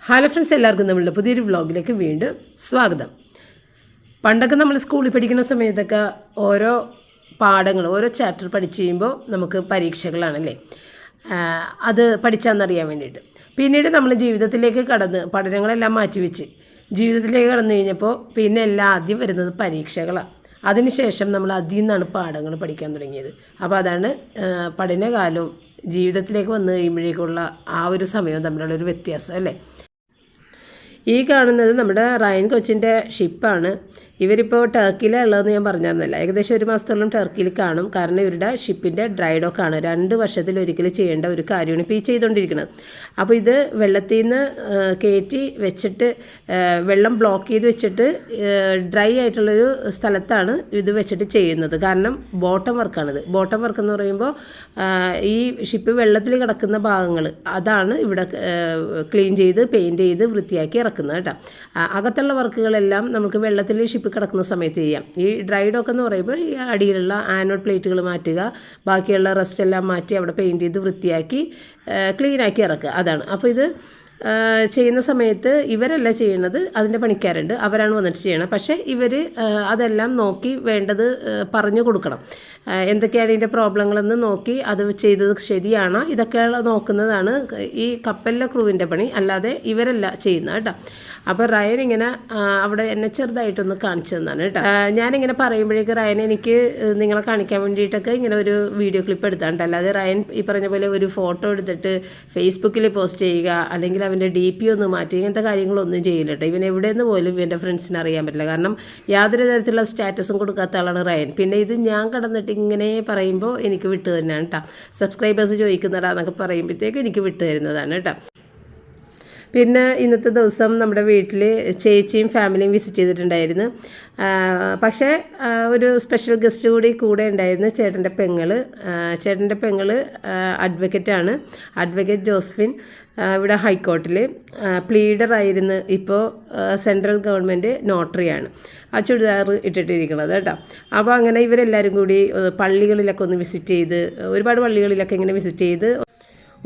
Hello friends, എല്ലാവർക്കും നമ്മളുടെ പുതിയൊരു വ്ളോഗിലേക്ക് വീണ്ടും സ്വാഗതം. പണ്ടൊക്കെ നമ്മൾ സ്കൂളിൽ പഠിക്കുന്ന സമയത്തൊക്കെ ഓരോ പാഠങ്ങൾ ഓരോ ചാപ്റ്റർ പഠിച്ചു കഴിയുമ്പോൾ നമുക്ക് പരീക്ഷകളാണല്ലേ, അത് പഠിച്ചാന്നറിയാൻ വേണ്ടിയിട്ട്. പിന്നീട് നമ്മൾ ജീവിതത്തിലേക്ക് കടന്ന് പഠനങ്ങളെല്ലാം മാറ്റിവെച്ച് ജീവിതത്തിലേക്ക് കടന്നു കഴിഞ്ഞപ്പോൾ പിന്നെ എല്ലാം ആദ്യം വരുന്നത് പരീക്ഷകളാണ്. അതിനുശേഷം നമ്മൾ അതിൽ നിന്നാണ് പാഠങ്ങൾ പഠിക്കാൻ തുടങ്ങിയത്. അപ്പോൾ അതാണ് പഠനകാലവും ജീവിതത്തിലേക്ക് വന്നു കഴിയുമ്പോഴേക്കുള്ള ആ ഒരു സമയവും തമ്മിലുള്ളൊരു വ്യത്യാസം അല്ലേ. ഈ കാണുന്നത് നമ്മുടെ റയൻ കൊച്ചിൻ്റെ ഷിപ്പാണ്. ഇവരിപ്പോൾ ടർക്കിയിലുള്ളതെന്ന് ഞാൻ പറഞ്ഞിരുന്നില്ല. ഏകദേശം 1 മാസത്തോളം ടർക്കിയിൽ കാണും. കാരണം ഇവരുടെ ഷിപ്പിൻ്റെ ഡ്രൈ ഡോക്കാണ്. 2 വർഷത്തിലൊരിക്കൽ ചെയ്യേണ്ട ഒരു കാര്യമാണ് ഇപ്പോൾ ഈ ചെയ്തുകൊണ്ടിരിക്കുന്നത്. അപ്പോൾ ഇത് വെള്ളത്തിൽ നിന്ന് കയറ്റി വെച്ചിട്ട് വെള്ളം ബ്ലോക്ക് ചെയ്ത് വെച്ചിട്ട് ഡ്രൈ ആയിട്ടുള്ളൊരു സ്ഥലത്താണ് ഇത് വെച്ചിട്ട് ചെയ്യുന്നത്. കാരണം ബോട്ടം വർക്കാണിത്. ബോട്ടം വർക്ക് എന്ന് പറയുമ്പോൾ ഈ ഷിപ്പ് വെള്ളത്തിൽ കിടക്കുന്ന ഭാഗങ്ങൾ അതാണ് ഇവിടെ ക്ലീൻ ചെയ്ത് പെയിൻറ്റ് ചെയ്ത് വൃത്തിയാക്കി ഇറക്കുന്നത് കേട്ടോ. അകത്തുള്ള വർക്കുകളെല്ലാം നമുക്ക് വെള്ളത്തിൽ ഷിപ്പ് കിടക്കുന്ന സമയത്ത് ചെയ്യാം. ഈ ഡ്രൈ ഡോക്ക് എന്ന് പറയുമ്പോൾ ഈ അടിയിലുള്ള ആനോഡ് പ്ലേറ്റുകൾ മാറ്റുക, ബാക്കിയുള്ള റെസ്റ്റ് എല്ലാം മാറ്റി അവിടെ പെയിൻറ്റ് ചെയ്ത് വൃത്തിയാക്കി ക്ലീനാക്കി ഇറക്കുക, അതാണ്. അപ്പോൾ ഇത് ചെയ്യുന്ന സമയത്ത് ഇവരല്ല ചെയ്യണത്, അതിൻ്റെ പണിക്കാരുണ്ട്, അവരാണ് വന്നിട്ട് ചെയ്യണം. പക്ഷേ ഇവർ അതെല്ലാം നോക്കി വേണ്ടത് പറഞ്ഞു കൊടുക്കണം. എന്തൊക്കെയാണ് ഇതിൻ്റെ പ്രോബ്ലങ്ങളെന്ന് നോക്കി അത് ചെയ്തത് ശരിയാണോ ഇതൊക്കെ നോക്കുന്നതാണ് ഈ കപ്പലിലെ ക്രൂവിൻ്റെ പണി, അല്ലാതെ ഇവരല്ല ചെയ്യുന്നത് കേട്ടോ. അപ്പോൾ റയൻ ഇങ്ങനെ അവിടെ എന്നെ ചെറുതായിട്ടൊന്ന് കാണിച്ചു തന്നാണ് കേട്ടോ. ഞാനിങ്ങനെ പറയുമ്പോഴേക്ക് റയൻ എനിക്ക് നിങ്ങളെ കാണിക്കാൻ വേണ്ടിയിട്ടൊക്കെ ഇങ്ങനെ ഒരു വീഡിയോ ക്ലിപ്പ് എടുത്താണ്. അല്ലാതെ റയൻ ഈ പറഞ്ഞ പോലെ ഒരു ഫോട്ടോ എടുത്തിട്ട് ഫേസ്ബുക്കിൽ പോസ്റ്റ് ചെയ്യുക, അല്ലെങ്കിൽ അവൻ്റെ DP ഒന്ന് മാറ്റി, ഇങ്ങനത്തെ കാര്യങ്ങളൊന്നും ചെയ്യില്ല കേട്ടോ. ഇവൻ എവിടെയെന്ന് പോലും ഇവൻ്റെ ഫ്രണ്ട്സിന് അറിയാൻ പറ്റില്ല. കാരണം യാതൊരു തരത്തിലുള്ള സ്റ്റാറ്റസും കൊടുക്കാത്ത ആളാണ് റയൻ. പിന്നെ ഇത് ഞാൻ കടന്നിട്ട് ഇങ്ങനെ പറയുമ്പോൾ എനിക്ക് വിട്ടു തന്നെയാണ് കേട്ടോ. സബ്സ്ക്രൈബേഴ്സ് ചോദിക്കുന്നതാ എന്നൊക്കെ പറയുമ്പോഴത്തേക്ക് എനിക്ക് വിട്ടു തരുന്നതാണ് കേട്ടോ. പിന്നെ ഇന്നത്തെ ദിവസം നമ്മുടെ വീട്ടിൽ ചേച്ചിയും ഫാമിലിയും വിസിറ്റ് ചെയ്തിട്ടുണ്ടായിരുന്നു. പക്ഷേ ഒരു സ്പെഷ്യൽ ഗസ്റ്റ് കൂടെ ഉണ്ടായിരുന്നു, ചേട്ടൻ്റെ പെങ്ങൾ അഡ്വക്കേറ്റാണ്, അഡ്വക്കേറ്റ് ജോസ്ഫിൻ. ഇവിടെ ഹൈക്കോർട്ടിൽ പ്ലീഡറായിരുന്നു, ഇപ്പോൾ സെൻട്രൽ ഗവൺമെൻറ് നോട്ടറിയാണ്. ആ ചുരിദാർ ഇട്ടിട്ടിരിക്കുന്നത് കേട്ടോ. അപ്പോൾ അങ്ങനെ ഇവരെല്ലാവരും കൂടി പള്ളികളിലൊക്കെ ഒന്ന് വിസിറ്റ് ചെയ്ത്, ഒരുപാട് പള്ളികളിലൊക്കെ ഇങ്ങനെ വിസിറ്റ് ചെയ്ത്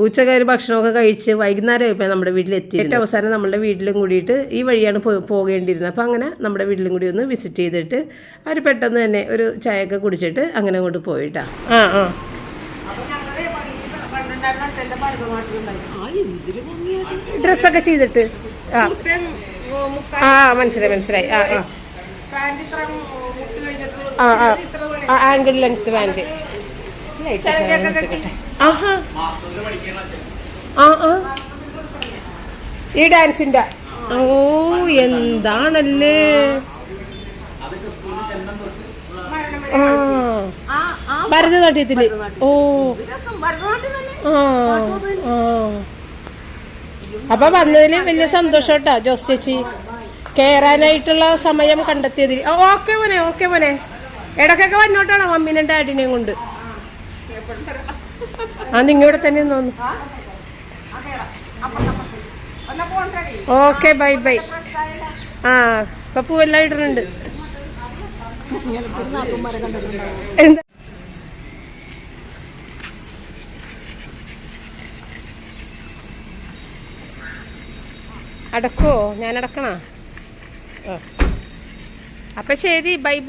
ഉച്ചക്കൊരു ഭക്ഷണമൊക്കെ കഴിച്ച് വൈകുന്നേരം ഇപ്പോൾ നമ്മുടെ വീട്ടിലെത്തി. ഏറ്റവും അവസാനം നമ്മുടെ വീട്ടിലും കൂടിയിട്ട് ഈ വഴിയാണ് പോകേണ്ടിയിരുന്നത്. അപ്പോൾ അങ്ങനെ നമ്മുടെ വീട്ടിലും കൂടി ഒന്ന് വിസിറ്റ് ചെയ്തിട്ട് അവർ പെട്ടെന്ന് തന്നെ ഒരു ചായയൊക്കെ കുടിച്ചിട്ട് അങ്ങനെ അങ്ങോട്ട് പോയിട്ടാ. ഡ്രസ്സൊക്കെ ചെയ്തിട്ട് മനസ്സിലായി. Angle length pant. ഈ ഡാൻസിന്റെ എന്താണല്ലേ ഭരതനാട്യത്തില്. അപ്പൊ വന്നതില് വലിയ സന്തോഷം കേട്ടോ ജോസ് ചേച്ചി. കേറാനായിട്ടുള്ള സമയം കണ്ടെത്തിയതിൽ ഓക്കെ മോനെ ഇടക്കൊക്കെ വന്നോട്ടാണോ മമ്മീനെ ഡാഡിനെയും കൊണ്ട്. നിങ്ങവിടെ തന്നെ തോന്നുന്നു. Okay bye. ഇപ്പൊ പൂവെല്ലാം ഇടുന്നുണ്ട്. എന്താ അടക്കോ? ഞാൻ അടക്കണ? അപ്പൊ ശരി, ബൈ.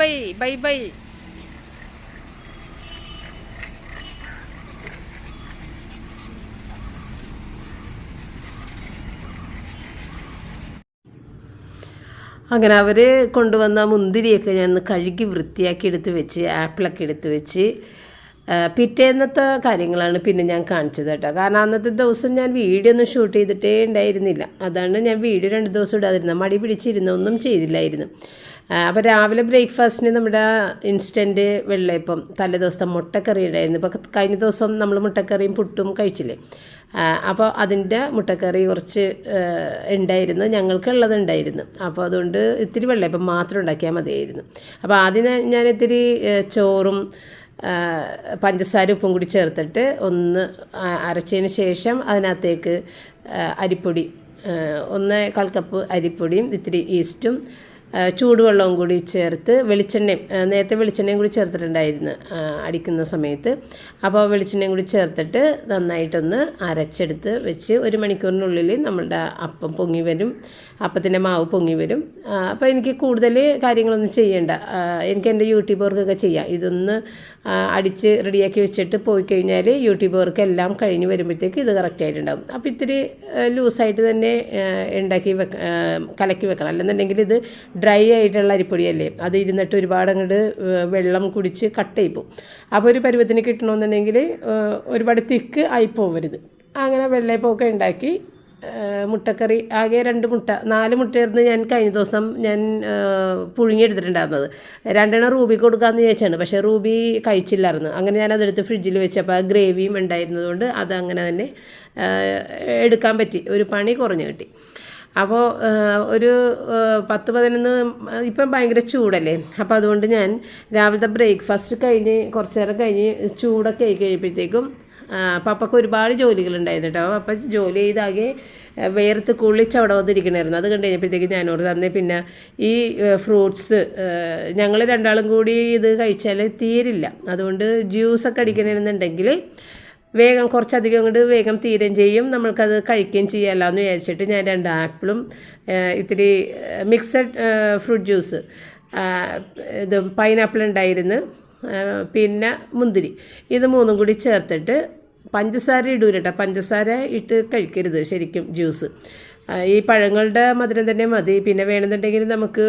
അങ്ങനെ അവർ കൊണ്ടുവന്ന മുന്തിരിയൊക്കെ ഞാൻ കഴുകി വൃത്തിയാക്കി എടുത്ത് വെച്ച്, ആപ്പിളൊക്കെ എടുത്ത് വെച്ച്, പിറ്റേന്നത്തെ കാര്യങ്ങളാണ് പിന്നെ ഞാൻ കാണിച്ചത് കേട്ടോ. കാരണം അന്നത്തെ ദിവസം ഞാൻ വീഡിയോ ഒന്നും ഷൂട്ട് ചെയ്തിട്ടേ ഉണ്ടായിരുന്നില്ല. അതാണ് ഞാൻ വീഡിയോ 2 ദിവസം ഇടാതിരുന്നത്. മടി പിടിച്ചിരുന്നു, ഒന്നും ചെയ്തില്ലായിരുന്നു. അപ്പോൾ രാവിലെ ബ്രേക്ക്ഫാസ്റ്റിന് നമ്മുടെ ഇൻസ്റ്റൻറ്റ് വെള്ളയപ്പം, തലേ ദിവസത്തെ മുട്ടക്കറി ഉണ്ടായിരുന്നു. ഇപ്പോൾ കഴിഞ്ഞ ദിവസം നമ്മൾ മുട്ടക്കറിയും പുട്ടും കഴിച്ചില്ലേ. അപ്പോൾ അതിൻ്റെ മുട്ടക്കറി കുറച്ച് ഉണ്ടായിരുന്നു, ഞങ്ങൾക്കുള്ളതുണ്ടായിരുന്നു. അപ്പോൾ അതുകൊണ്ട് ഇത്തിരി വെള്ളയപ്പം മാത്രം ഉണ്ടാക്കിയാൽ മതിയായിരുന്നു. അപ്പോൾ ആദ്യം ഞാൻ ഇത്തിരി ചോറും പഞ്ചസാര ഉപ്പും കൂടി ചേർത്തിട്ട് ഒന്ന് അരച്ചതിന് ശേഷം അതിനകത്തേക്ക് അരിപ്പൊടി 1/4 കപ്പ് അരിപ്പൊടിയും ഇത്തിരി ഈസ്റ്റും ചൂടുവെള്ളവും കൂടി ചേർത്ത് നേരത്തെ വെളിച്ചെണ്ണയും കൂടി ചേർത്തിട്ടുണ്ടായിരുന്നു അടിക്കുന്ന സമയത്ത്. അപ്പോൾ വെളിച്ചെണ്ണയും കൂടി ചേർത്തിട്ട് നന്നായിട്ടൊന്ന് അരച്ചെടുത്ത് വെച്ച് 1 മണിക്കൂറിനുള്ളിൽ നമ്മളുടെ അപ്പം പൊങ്ങി വരും, അപ്പത്തിൻ്റെ മാവ് പൊങ്ങി വരും. അപ്പോൾ എനിക്ക് കൂടുതൽ കാര്യങ്ങളൊന്നും ചെയ്യേണ്ട, എനിക്ക് എൻ്റെ യൂട്യൂബ് വർക്കൊക്കെ ചെയ്യാം. ഇതൊന്ന് അടിച്ച് റെഡിയാക്കി വെച്ചിട്ട് പോയി കഴിഞ്ഞാൽ യൂട്യൂബ് വർക്ക് എല്ലാം കഴിഞ്ഞ് വരുമ്പോഴത്തേക്ക് ഇത് കറക്റ്റായിട്ടുണ്ടാകും. അപ്പോൾ ഇത്തിരി ലൂസായിട്ട് തന്നെ കലക്കി വെക്കണം, അല്ലെന്നുണ്ടെങ്കിൽ ഇത് ഡ്രൈ ആയിട്ടുള്ള അരിപ്പൊടിയല്ലേ, അത് ഇരുന്നിട്ട് ഒരുപാട് അങ്ങോട്ട് വെള്ളം കുടിച്ച് കട്ടയായി പോകും. അപ്പോൾ ഒരു പരുവത്തിന് കിട്ടണമെന്നുണ്ടെങ്കിൽ ഒരുപാട് തിക്ക് ആയി പോകരുത്. അങ്ങനെ വെള്ളയപ്പമൊക്കെ ഉണ്ടാക്കി മുട്ടക്കറി ആകെ 4 മുട്ടയായിരുന്നു ഞാൻ കഴിഞ്ഞ ദിവസം പുഴുങ്ങിയെടുത്തിട്ടുണ്ടായിരുന്നത്. 2 റൂബിക്ക് കൊടുക്കാമെന്ന് ചോദിച്ചാണ്, പക്ഷേ റൂബി കഴിച്ചില്ലായിരുന്നു. അങ്ങനെ ഞാനതെടുത്ത് ഫ്രിഡ്ജിൽ വെച്ചപ്പോൾ ആ ഗ്രേവിയും ഉണ്ടായിരുന്നതുകൊണ്ട് അതങ്ങനെ തന്നെ എടുക്കാൻ പറ്റി, ഒരു പണി കുറഞ്ഞു കിട്ടി. അപ്പോൾ ഒരു 10-11 ഇപ്പം ഭയങ്കര ചൂടല്ലേ, അപ്പോൾ അതുകൊണ്ട് ഞാൻ രാവിലത്തെ ബ്രേക്ക്ഫാസ്റ്റ് കഴിഞ്ഞ് കുറച്ച് നേരം കഴിഞ്ഞ് ചൂടൊക്കെ ആയി കഴിയുമ്പോഴത്തേക്കും പപ്പയ്ക്ക് ഒരുപാട് ജോലികളുണ്ടായിരുന്നു കേട്ടോ. അപ്പം ജോലി ചെയ്താകെ വേർത്ത് കുളിച്ച് അവിടെ വന്നിരിക്കണമായിരുന്നു. അത് കണ്ടു കഴിഞ്ഞപ്പോഴത്തേക്ക് ഞാനോട് തന്നെ പിന്നെ ഈ ഫ്രൂട്ട്സ് ഞങ്ങൾ 2 കൂടി ഇത് കഴിച്ചാൽ തീരില്ല, അതുകൊണ്ട് ജ്യൂസൊക്കെ അടിക്കണമെന്നുണ്ടെങ്കിൽ വേഗം കുറച്ചധികം കൊണ്ട് വേഗം തീരുകയും ചെയ്യും, നമ്മൾക്കത് കഴിക്കുകയും ചെയ്യാമല്ലോ എന്ന് വിചാരിച്ചിട്ട് ഞാൻ 2 ആപ്പിളും ഇത്തിരി മിക്സഡ് ഫ്രൂട്ട് ജ്യൂസ്, ഇത് പൈനാപ്പിൾ ഉണ്ടായിരുന്നു, പിന്നെ മുന്തിരി, ഇത് 3 കൂടി ചേർത്തിട്ട് പഞ്ചസാര ഇടൂല കേട്ടോ, പഞ്ചസാര ഇട്ട് കഴിക്കരുത് ശരിക്കും ജ്യൂസ്. ഈ പഴങ്ങളുടെ മധുരം തന്നെ മതി. പിന്നെ വേണമെന്നുണ്ടെങ്കിൽ നമുക്ക്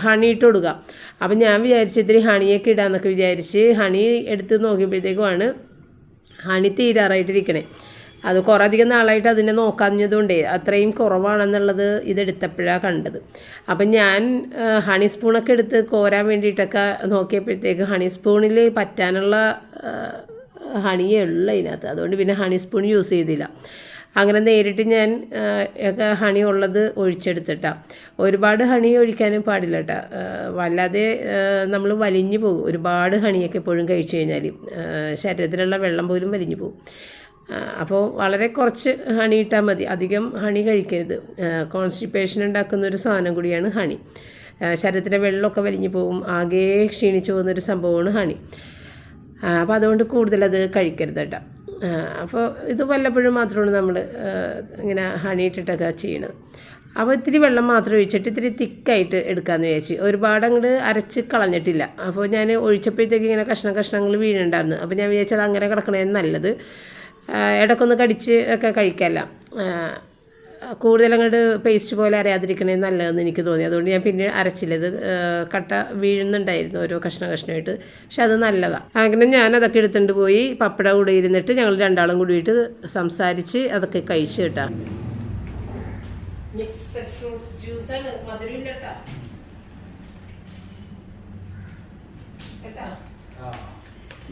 ഹണി ഇട്ട് കൊടുക്കാം. അപ്പം ഞാൻ വിചാരിച്ചു ഇത്തിരി ഹണിയൊക്കെ ഇടാമെന്നൊക്കെ വിചാരിച്ച് ഹണി എടുത്ത് നോക്കിയപ്പോഴത്തേക്കുമാണ് ഹണി തീരാറായിട്ടിരിക്കണേ. അത് കുറേ അധികം നാളായിട്ട് അതിനെ നോക്കാഞ്ഞതുകൊണ്ടേ അത്രയും കുറവാണെന്നുള്ളത് ഇതെടുത്തപ്പോഴാണ് കണ്ടത്. അപ്പം ഞാൻ ഹണി സ്പൂണൊക്കെ എടുത്ത് കോരാൻ വേണ്ടിയിട്ടൊക്കെ നോക്കിയപ്പോഴത്തേക്ക് ഹണി സ്പൂണിൽ പറ്റാനുള്ള ഹണിയേ ഉള്ളൂ അതിനകത്ത്, അതുകൊണ്ട് പിന്നെ ഹണി സ്പൂൺ യൂസ് ചെയ്തില്ല. അങ്ങനെ നേരിട്ട് ഞാൻ ഹണി ഉള്ളത് ഒഴിച്ചെടുത്തിട്ടാണ്. ഒരുപാട് ഹണി ഒഴിക്കാനും പാടില്ല കേട്ടോ, വല്ലാതെ നമ്മൾ വലിഞ്ഞു പോകും. ഒരുപാട് ഹണിയൊക്കെ എപ്പോഴും കഴിച്ചു കഴിഞ്ഞാൽ ശരീരത്തിലുള്ള വെള്ളം പോലും വലിഞ്ഞു പോകും. അപ്പോൾ വളരെ കുറച്ച് ഹണി ഇട്ടാൽ മതി, അധികം ഹണി കഴിക്കരുത്. കോൺസ്റ്റിപ്പേഷൻ ഉണ്ടാക്കുന്നൊരു സാധനം കൂടിയാണ് ഹണി. ശരീരത്തിൻ്റെ വെള്ളമൊക്കെ വലിഞ്ഞു പോകും, ആകെ ക്ഷീണിച്ചു പോകുന്നൊരു സംഭവമാണ് ഹണി. അപ്പോൾ അതുകൊണ്ട് കൂടുതലത് കഴിക്കരുത് കേട്ടോ. അപ്പോൾ ഇത് വല്ലപ്പോഴും മാത്രമാണ് നമ്മൾ ഇങ്ങനെ ഹണി ഇട്ടിട്ടൊക്കെ ചെയ്യണത്. അപ്പോൾ ഇത്തിരി വെള്ളം മാത്രം ഒഴിച്ചിട്ട് ഇത്തിരി തിക്കായിട്ട് എടുക്കാമെന്ന് വിചാരിച്ചു. ഒരുപാട് അങ്ങോട്ട് അരച്ച് കളഞ്ഞിട്ടില്ല. അപ്പോൾ ഞാൻ ഒഴിച്ചപ്പോഴത്തേക്ക് ഇങ്ങനെ കഷ്ണങ്ങൾ വീഴുന്നുണ്ടായിരുന്നു. അപ്പോൾ ഞാൻ വിചാരിച്ചത് അങ്ങനെ കിടക്കണേ നല്ലത്, ഇടയ്ക്കൊന്ന് കടിച്ച് ഒക്കെ കഴിക്കാമല്ല, കൂടുതലങ്ങോട്ട് പേസ്റ്റ് പോലെ അരയാതിരിക്കണേ നല്ലതെന്ന് എനിക്ക് തോന്നി. അതുകൊണ്ട് ഞാൻ പിന്നെ അരച്ചില്ല. ഇത് കട്ട വീഴുന്നുണ്ടായിരുന്നു ഓരോ കഷ്ണമായിട്ട്, പക്ഷെ അത് നല്ലതാണ്. അങ്ങനെ ഞാനതൊക്കെ എടുത്തുകൊണ്ട് പോയി പപ്പട കൂടെ ഇരുന്നിട്ട് ഞങ്ങൾ 2 കൂടിയിട്ട് സംസാരിച്ച് അതൊക്കെ കഴിച്ച് കേട്ടാ. മിക്സഡ് ഫ്രൂട്ട് ജ്യൂസാണ്, മധുരമില്ല കേട്ടാ.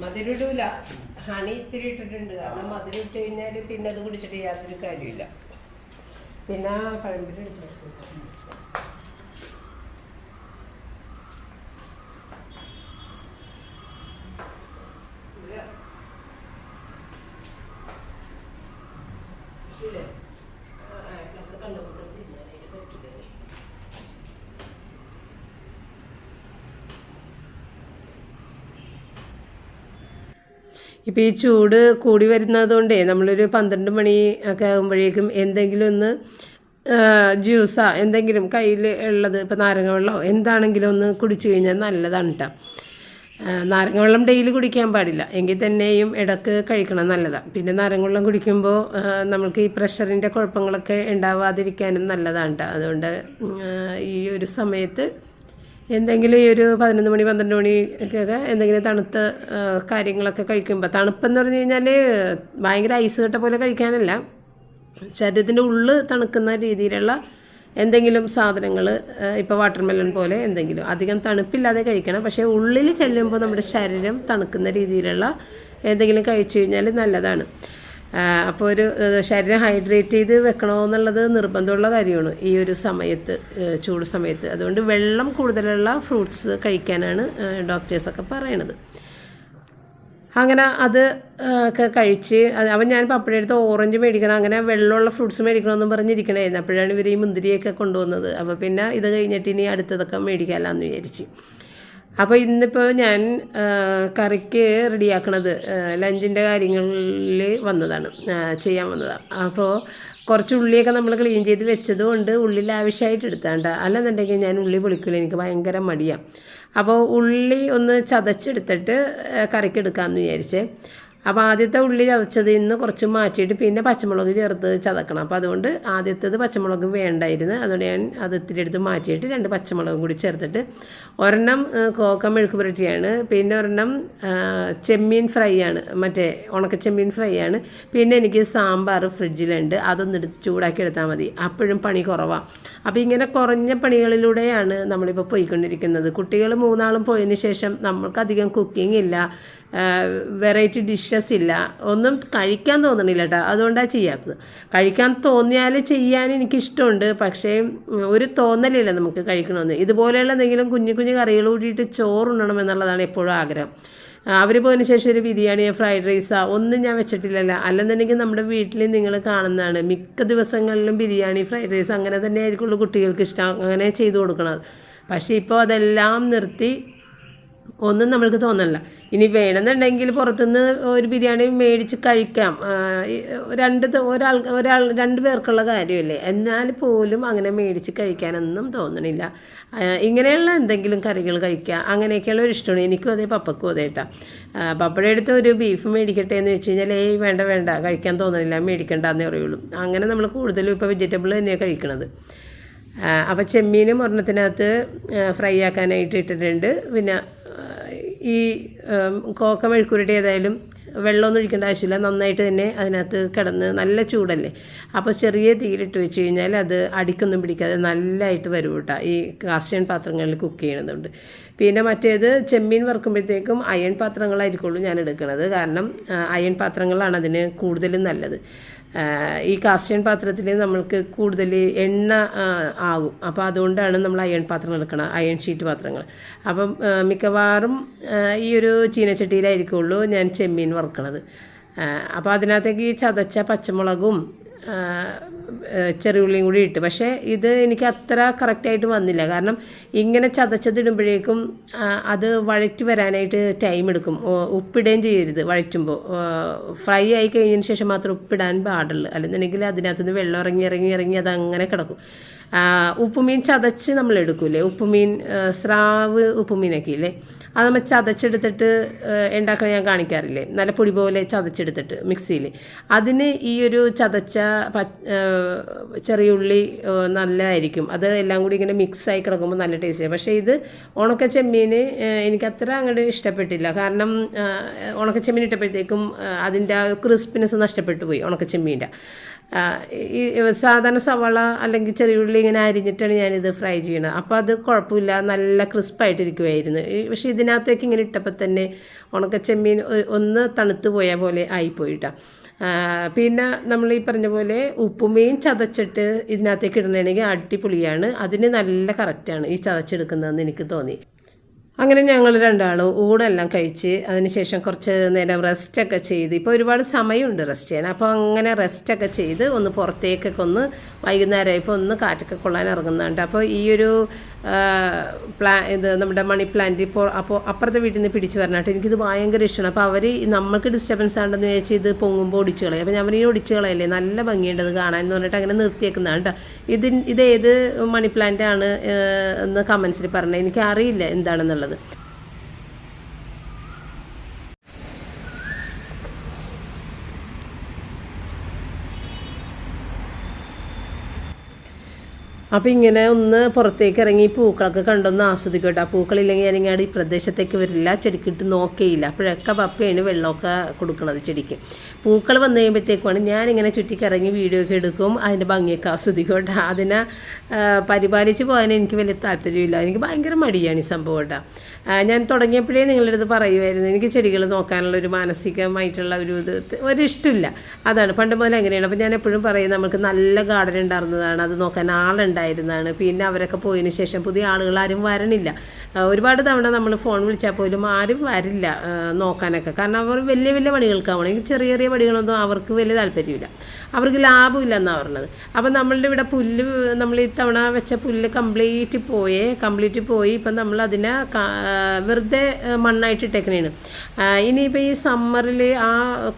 മധുരം ഇടൂല, ഹണി ഇത്തിരി ഇട്ടിട്ടുണ്ട്. കാരണം മധുരം ഇട്ട് കഴിഞ്ഞാൽ പിന്നെ അത് കുടിച്ചിട്ട് യാതൊരു കാര്യമില്ല. പിന്നെ പഴംപൊരി എടുത്ത് ഇപ്പോൾ ഈ ചൂട് കൂടി വരുന്നത് കൊണ്ടേ നമ്മളൊരു 12 മണി ഒക്കെ ആകുമ്പോഴേക്കും എന്തെങ്കിലും ഒന്ന് ജ്യൂസാ എന്തെങ്കിലും കയ്യിൽ ഉള്ളത്, ഇപ്പോൾ നാരങ്ങ വെള്ളമോ എന്താണെങ്കിലും ഒന്ന് കുടിച്ചു കഴിഞ്ഞാൽ നല്ലതാണ് കേട്ടോ. നാരങ്ങ വെള്ളം ഡെയിലി കുടിക്കാൻ പാടില്ല, എങ്കിൽ തന്നെയും ഇടയ്ക്ക് കഴിക്കണം നല്ലതാണ്. പിന്നെ നാരങ്ങ വെള്ളം കുടിക്കുമ്പോൾ നമുക്ക് ഈ പ്രഷറിൻ്റെ കുഴപ്പങ്ങളൊക്കെ ഉണ്ടാവാതിരിക്കാനും നല്ലതാണ് കേട്ടോ. അതുകൊണ്ട് ഈ ഒരു സമയത്ത് എന്തെങ്കിലും ഈ ഒരു 11 മണി 12 മണിക്കൊക്കെ എന്തെങ്കിലും തണുത്ത കാര്യങ്ങളൊക്കെ കഴിക്കുമ്പോൾ, തണുപ്പെന്ന് പറഞ്ഞു കഴിഞ്ഞാൽ ഭയങ്കര ഐസ് കട്ട പോലെ കഴിക്കാനല്ല, ശരീരത്തിൻ്റെ ഉള്ളിൽ തണുക്കുന്ന രീതിയിലുള്ള എന്തെങ്കിലും സാധനങ്ങൾ, ഇപ്പോൾ വാട്ടർമെലൺ പോലെ എന്തെങ്കിലും അധികം തണുപ്പില്ലാതെ കഴിക്കണം. പക്ഷേ ഉള്ളിൽ ചെല്ലുമ്പോൾ നമ്മുടെ ശരീരം തണുക്കുന്ന രീതിയിലുള്ള എന്തെങ്കിലും കഴിച്ചു കഴിഞ്ഞാൽ നല്ലതാണ്. അപ്പോൾ ഒരു ശരീരം ഹൈഡ്രേറ്റ് ചെയ്ത് വെക്കണമെന്നുള്ളത് നിർബന്ധമുള്ള കാര്യമാണ് ഈ ഒരു സമയത്ത്, ചൂട് സമയത്ത്. അതുകൊണ്ട് വെള്ളം കൂടുതലുള്ള ഫ്രൂട്ട്സ് കഴിക്കാനാണ് ഡോക്ടേഴ്സൊക്കെ പറയണത്. അങ്ങനെ അത് ഒക്കെ കഴിച്ച് അവൻ ഞാൻ പപ്പയുടെ അടുത്ത് ഓറഞ്ച് മേടിക്കണം, അങ്ങനെ വെള്ളമുള്ള ഫ്രൂട്ട്സ് മേടിക്കണമെന്നും പറഞ്ഞിരിക്കണമായിരുന്നു. അപ്പോഴാണ് ഇവർ ഈ മുന്തിരിയൊക്കെ കൊണ്ടുവന്നത്. അപ്പോൾ പിന്നെ ഇത് കഴിഞ്ഞിട്ട് ഇനി അടുത്തതൊക്കെ മേടിക്കാമല്ലാന്ന് വിചാരിച്ച്. അപ്പോൾ ഇന്നിപ്പോൾ ഞാൻ കറിക്ക് റെഡിയാക്കണത് ലഞ്ചിൻ്റെ കാര്യങ്ങളിൽ വന്നതാണ്, ചെയ്യാൻ വന്നതാണ്. അപ്പോൾ കുറച്ച് ഉള്ളിയൊക്കെ നമ്മൾ ക്ലീൻ ചെയ്ത് വെച്ചതുകൊണ്ട് ഉള്ളി ലാവിഷായിട്ട് എടുത്താണ്ട്, അല്ലെന്നുണ്ടെങ്കിൽ ഞാൻ ഉള്ളി പൊളിക്കില്ല, എനിക്ക് ഭയങ്കര മടിയാണ്. അപ്പോൾ ഉള്ളി ഒന്ന് ചതച്ചെടുത്തിട്ട് കറിക്ക് എടുക്കാമെന്ന് വിചാരിച്ചേ. അപ്പോൾ ആദ്യത്തെ ഉള്ളി ചതച്ചത് ഇന്ന് കുറച്ച് മാറ്റിയിട്ട് പിന്നെ പച്ചമുളക് ചേർത്ത് ചതക്കണം. അപ്പോൾ അതുകൊണ്ട് ആദ്യത്തേത് പച്ചമുളക് വേണ്ടായിരുന്നു, അതുകൊണ്ട് ഞാൻ അത് ഇത്തിരി എടുത്ത് മാറ്റിയിട്ട് 2 പച്ചമുളകും കൂടി ചേർത്തിട്ട്, ഒരെണ്ണം കോക്ക മെഴുക്ക് പുരട്ടിയാണ്, പിന്നെ ഒരെണ്ണം ചെമ്മീൻ ഫ്രൈ ആണ്, മറ്റേ ഉണക്ക ചെമ്മീൻ ഫ്രൈ ആണ്. പിന്നെ എനിക്ക് സാമ്പാർ ഫ്രിഡ്ജിലുണ്ട്, അതൊന്നും എടുത്ത് ചൂടാക്കി എടുത്താൽ മതി, അപ്പോഴും പണി കുറവാണ്. അപ്പോൾ ഇങ്ങനെ കുറഞ്ഞ പണികളിലൂടെയാണ് നമ്മളിപ്പോൾ പോയിക്കൊണ്ടിരിക്കുന്നത്. കുട്ടികൾ 3 ആളും പോയതിന് ശേഷം നമ്മൾക്കധികം കുക്കിംഗ് ഇല്ല, വെറൈറ്റി ഡിഷസ് ഇല്ല, ഒന്നും കഴിക്കാൻ തോന്നണില്ല കേട്ടോ. അതുകൊണ്ടാണ് ചെയ്യാത്തത്. കഴിക്കാൻ തോന്നിയാൽ ചെയ്യാൻ എനിക്കിഷ്ടമുണ്ട്, പക്ഷേ ഒരു തോന്നലില്ല നമുക്ക് കഴിക്കണമെന്ന്. ഇതുപോലെയുള്ള എന്തെങ്കിലും കുഞ്ഞു കുഞ്ഞു കറികൾ കൂട്ടിയിട്ട് ചോറുണ്ണണം എന്നുള്ളതാണ് എപ്പോഴും ആഗ്രഹം. അവർ പോയതിന് ശേഷം ഒരു ബിരിയാണിയോ ഫ്രൈഡ് റൈസോ ഒന്നും ഞാൻ വെച്ചിട്ടില്ലല്ലോ. അല്ലെന്നുണ്ടെങ്കിൽ നമ്മുടെ വീട്ടിൽ നിങ്ങൾ കാണുന്നതാണ്, മിക്ക ദിവസങ്ങളിലും ബിരിയാണി ഫ്രൈഡ് റൈസ് അങ്ങനെ തന്നെ ആയിരിക്കുള്ളൂ കുട്ടികൾക്ക് ഇഷ്ടം, അങ്ങനെ ചെയ്തു കൊടുക്കണത്. പക്ഷേ ഇപ്പോൾ അതെല്ലാം നിർത്തി, ഒന്നും നമ്മൾക്ക് തോന്നണില്ല. ഇനി വേണമെന്നുണ്ടെങ്കിൽ പുറത്തുനിന്ന് ഒരു ബിരിയാണി മേടിച്ച് കഴിക്കാം, 2 പേർക്കുള്ള കാര്യമല്ലേ, എന്നാൽ പോലും അങ്ങനെ മേടിച്ച് കഴിക്കാനൊന്നും തോന്നണില്ല. ഇങ്ങനെയുള്ള എന്തെങ്കിലും കറികൾ കഴിക്കുക, അങ്ങനെയൊക്കെയുള്ള ഒരു ഇഷ്ടമാണ് എനിക്കും. അതേ പപ്പക്കും അതേ കേട്ടോ. പപ്പയുടെ അടുത്ത് ഒരു ബീഫ് മേടിക്കട്ടെ എന്ന് വെച്ച് കഴിഞ്ഞാൽ വേണ്ട കഴിക്കാൻ തോന്നണില്ല, മേടിക്കണ്ടെന്നേ പറയുള്ളൂ. അങ്ങനെ നമ്മൾ കൂടുതലും ഇപ്പോൾ വെജിറ്റബിൾ തന്നെയാണ് കഴിക്കണത്. അപ്പോൾ ചെമ്മീനും ഒരെണ്ണത്തിനകത്ത് ഫ്രൈ ആക്കാനായിട്ട് ഇട്ടിട്ടുണ്ട്. പിന്നെ ഈ കോക്ക മെഴുക്കുരുട്ടി ഏതായാലും വെള്ളമൊന്നും ഒഴിക്കേണ്ട ആവശ്യമില്ല, നന്നായിട്ട് തന്നെ അതിനകത്ത് കിടന്ന് നല്ല ചൂടല്ലേ, അപ്പോൾ ചെറിയ തീയിലിട്ട് വെച്ച് കഴിഞ്ഞാൽ അത് അടിക്കൊന്നും പിടിക്കാതെ നല്ലതായിട്ട് വരും കേട്ടോ, ഈ കാസ്റ്റ് അയൺ പാത്രങ്ങളിൽ കുക്ക് ചെയ്യണതുകൊണ്ട്. പിന്നെ മറ്റേത് ചെമ്മീൻ വറുക്കുമ്പോഴത്തേക്കും അയൺ പാത്രങ്ങളായിരിക്കുള്ളൂ ഞാൻ എടുക്കുന്നത്, കാരണം അയൺ പാത്രങ്ങളാണ് അതിന് കൂടുതലും നല്ലത്. ഈ കാസ്റ്റ് അയൺ പാത്രത്തിൽ നമ്മൾക്ക് കൂടുതൽ എണ്ണ ആകും, അപ്പോൾ അതുകൊണ്ടാണ് നമ്മൾ അയൺ പാത്രം എടുക്കണം, അയൺ ഷീറ്റ് പാത്രങ്ങൾ. അപ്പം മിക്കവാറും ഈ ഒരു ചീനച്ചട്ടിയിലായിരിക്കുള്ളൂ ഞാൻ ചെമ്മീൻ വറുക്കണത്. അപ്പോൾ അതിനകത്തേക്ക് ഈ ചതച്ച പച്ചമുളകും ചെറിയുള്ളിയും കൂടി ഇട്ട്. പക്ഷേ ഇത് എനിക്ക് അത്ര കറക്റ്റായിട്ട് വന്നില്ല, കാരണം ഇങ്ങനെ ചതച്ചതിടുമ്പോഴേക്കും അത് വഴറ്റി വരാനായിട്ട് ടൈം എടുക്കും. ഉപ്പിടുകയും ചെയ്യരുത് വഴറ്റുമ്പോൾ, ഫ്രൈ ആയി കഴിഞ്ഞതിന് ശേഷം മാത്രം ഉപ്പിടാൻ പാടുള്ളൂ, അല്ലെന്നുണ്ടെങ്കിൽ അതിനകത്തുനിന്ന് വെള്ളം ഇറങ്ങി അതങ്ങനെ കിടക്കും. ഉപ്പുമീൻ ചതച്ച് നമ്മൾ എടുക്കൂലേ, ഉപ്പുമീൻ സ്രാവ് ഉപ്പുമീനൊക്കെ ഇല്ലേ, അത് നമ്മൾ ചതച്ചെടുത്തിട്ട് ഉണ്ടാക്കണ ഞാൻ കാണിക്കാറില്ലേ, നല്ല പൊടി പോലെ ചതച്ചെടുത്തിട്ട് മിക്സിയിൽ. അതിന് ഈ ഒരു ചതച്ച ചെറിയുള്ളി നല്ലതായിരിക്കും, അത് എല്ലാം കൂടി ഇങ്ങനെ മിക്സായി കിടക്കുമ്പോൾ നല്ല ടേസ്റ്റ്. പക്ഷേ ഇത് ഉണക്ക ചെമ്മീൻ എനിക്കത്ര അങ്ങോട്ട് ഇഷ്ടപ്പെട്ടില്ല, കാരണം ഉണക്ക ചെമ്മീൻ ഇട്ടപ്പോഴത്തേക്കും അതിൻ്റെ ആ ക്രിസ്പിനെസ് നഷ്ടപ്പെട്ടു പോയി ഉണക്ക ചെമ്മീൻ്റെ. ഈ സാധാരണ സവാള അല്ലെങ്കിൽ ചെറിയുള്ളി ഇങ്ങനെ അരിഞ്ഞിട്ടാണ് ഞാനിത് ഫ്രൈ ചെയ്യണത്, അപ്പോൾ അത് കുഴപ്പമില്ല, നല്ല ക്രിസ്പായിട്ടിരിക്കുമായിരുന്നു. പക്ഷേ ഇതിനകത്തേക്ക് ഇങ്ങനെ ഇട്ടപ്പോൾ തന്നെ ഉണക്കച്ചെമ്മീൻ ഒന്ന് തണുത്ത് പോയ പോലെ ആയിപ്പോയിട്ടാണ്. പിന്നെ നമ്മൾ ഈ പറഞ്ഞ പോലെ ഉപ്പുമീൻ ചതച്ചിട്ട് ഇതിനകത്തേക്ക് ഇടണമെങ്കിൽ അടിപൊളിയാണ്, അതിന് നല്ല കറക്റ്റാണ് ഈ ചതച്ചെടുക്കുന്നതെന്ന് എനിക്ക് തോന്നി. അങ്ങനെ ഞങ്ങൾ 2 ആളും ഊണെല്ലാം കഴിച്ച് അതിനുശേഷം കുറച്ച് നേരം റെസ്റ്റൊക്കെ ചെയ്ത്, ഇപ്പോൾ ഒരുപാട് സമയമുണ്ട് റെസ്റ്റ് ചെയ്യാൻ. അപ്പോൾ അങ്ങനെ റെസ്റ്റൊക്കെ ചെയ്ത് ഒന്ന് പുറത്തേക്കൊക്കെ ഒന്ന് വൈകുന്നേരം ഇപ്പോൾ ഒന്ന് കാറ്റൊക്കെ കൊള്ളാൻ ഇറങ്ങുന്നുണ്ട്. അപ്പോൾ ഈ ഒരു ഇത് നമ്മുടെ മണി പ്ലാന്റ് ഇപ്പോൾ അപ്പുറത്തെ വീട്ടിൽ നിന്ന് പിടിച്ച് വരണായിട്ട് എനിക്കിത് ഭയങ്കര ഇഷ്ടമാണ്. അപ്പോൾ അവർ നമ്മൾക്ക് ഡിസ്റ്റർബൻസ് ആണെന്ന് വിചാരിച്ച് ഇത് പൊങ്ങുമ്പോൾ ഒടിച്ച് കളയും. അപ്പോൾ ഞാൻ ഈ ഒടിച്ച് കളയല്ലേ, നല്ല ഭംഗിയുണ്ട് കാണാൻ എന്ന് പറഞ്ഞിട്ട് അങ്ങനെ നിർത്തിയേക്കുന്നതാണ് കേട്ടോ. ഇത് ഏത് മണി പ്ലാന്റ് ആണ് എന്ന് കമൻസിൽ പറഞ്ഞത്, എനിക്ക് അറിയില്ല എന്താണെന്നുള്ളത്. അപ്പോൾ ഇങ്ങനെ ഒന്ന് പുറത്തേക്ക് ഇറങ്ങി പൂക്കളൊക്കെ കണ്ടൊന്ന് ആസ്വദിക്കട്ടെ. ആ പൂക്കളില്ലെങ്കിൽ ഞാനിങ്ങാട് ഈ പ്രദേശത്തേക്ക് വരില്ല, ചെടിക്കിട്ട് നോക്കേയില്ല. അപ്പോഴൊക്കെ പപ്പയാണ് വെള്ളമൊക്കെ കൊടുക്കുന്നത് ചെടിക്ക്. പൂക്കൾ വന്നു കഴിയുമ്പോഴത്തേക്കുമാണ് ഞാനിങ്ങനെ ചുറ്റിക്കിറങ്ങി വീഡിയോ ഒക്കെ എടുക്കും, അതിൻ്റെ ഭംഗിയൊക്കെ ആസ്വദിക്കട്ടെ. അതിനെ പരിപാലിച്ച് പോകാൻ എനിക്ക് വലിയ താല്പര്യമില്ല, എനിക്ക് ഭയങ്കര മടിയാണ് ഈ സംഭവം കേട്ടോ. ഞാൻ തുടങ്ങിയപ്പോഴേ നിങ്ങളുടെ അടുത്ത് പറയുമായിരുന്നു, എനിക്ക് ചെടികൾ നോക്കാനുള്ള ഒരു മാനസികമായിട്ടുള്ള ഒരു ഇഷ്ടമില്ല. അതാണ് പണ്ട് പോലെ അങ്ങനെയാണ്. അപ്പോൾ ഞാൻ എപ്പോഴും പറയും, നമുക്ക് നല്ല ഗാർഡൻ ഉണ്ടായിരുന്നതാണ്, അത് നോക്കാൻ ആളുണ്ട്, ഉണ്ടായിരുന്നതാണ്. പിന്നെ അവരൊക്കെ പോയതിന് ശേഷം പുതിയ ആളുകൾ ആരും വരണില്ല. ഒരുപാട് തവണ നമ്മൾ ഫോൺ വിളിച്ചാൽ പോലും ആരും വരില്ല നോക്കാനൊക്കെ. കാരണം അവർ വലിയ വലിയ പണികൾക്കാവണം. ഈ ചെറിയ ചെറിയ പണികളൊന്നും അവർക്ക് വലിയ താല്പര്യമില്ല, അവർക്ക് ലാഭമില്ല എന്നാണ് പറഞ്ഞത്. അപ്പം നമ്മളുടെ ഇവിടെ പുല്ല്, നമ്മൾ ഇത്തവണ വെച്ച പുല്ല് കംപ്ലീറ്റ് പോയി. ഇപ്പം നമ്മൾ അതിനെ വെറുതെ മണ്ണായിട്ട് ഇട്ടേക്കണേണ്. ഇനിയിപ്പോൾ ഈ സമ്മറിൽ ആ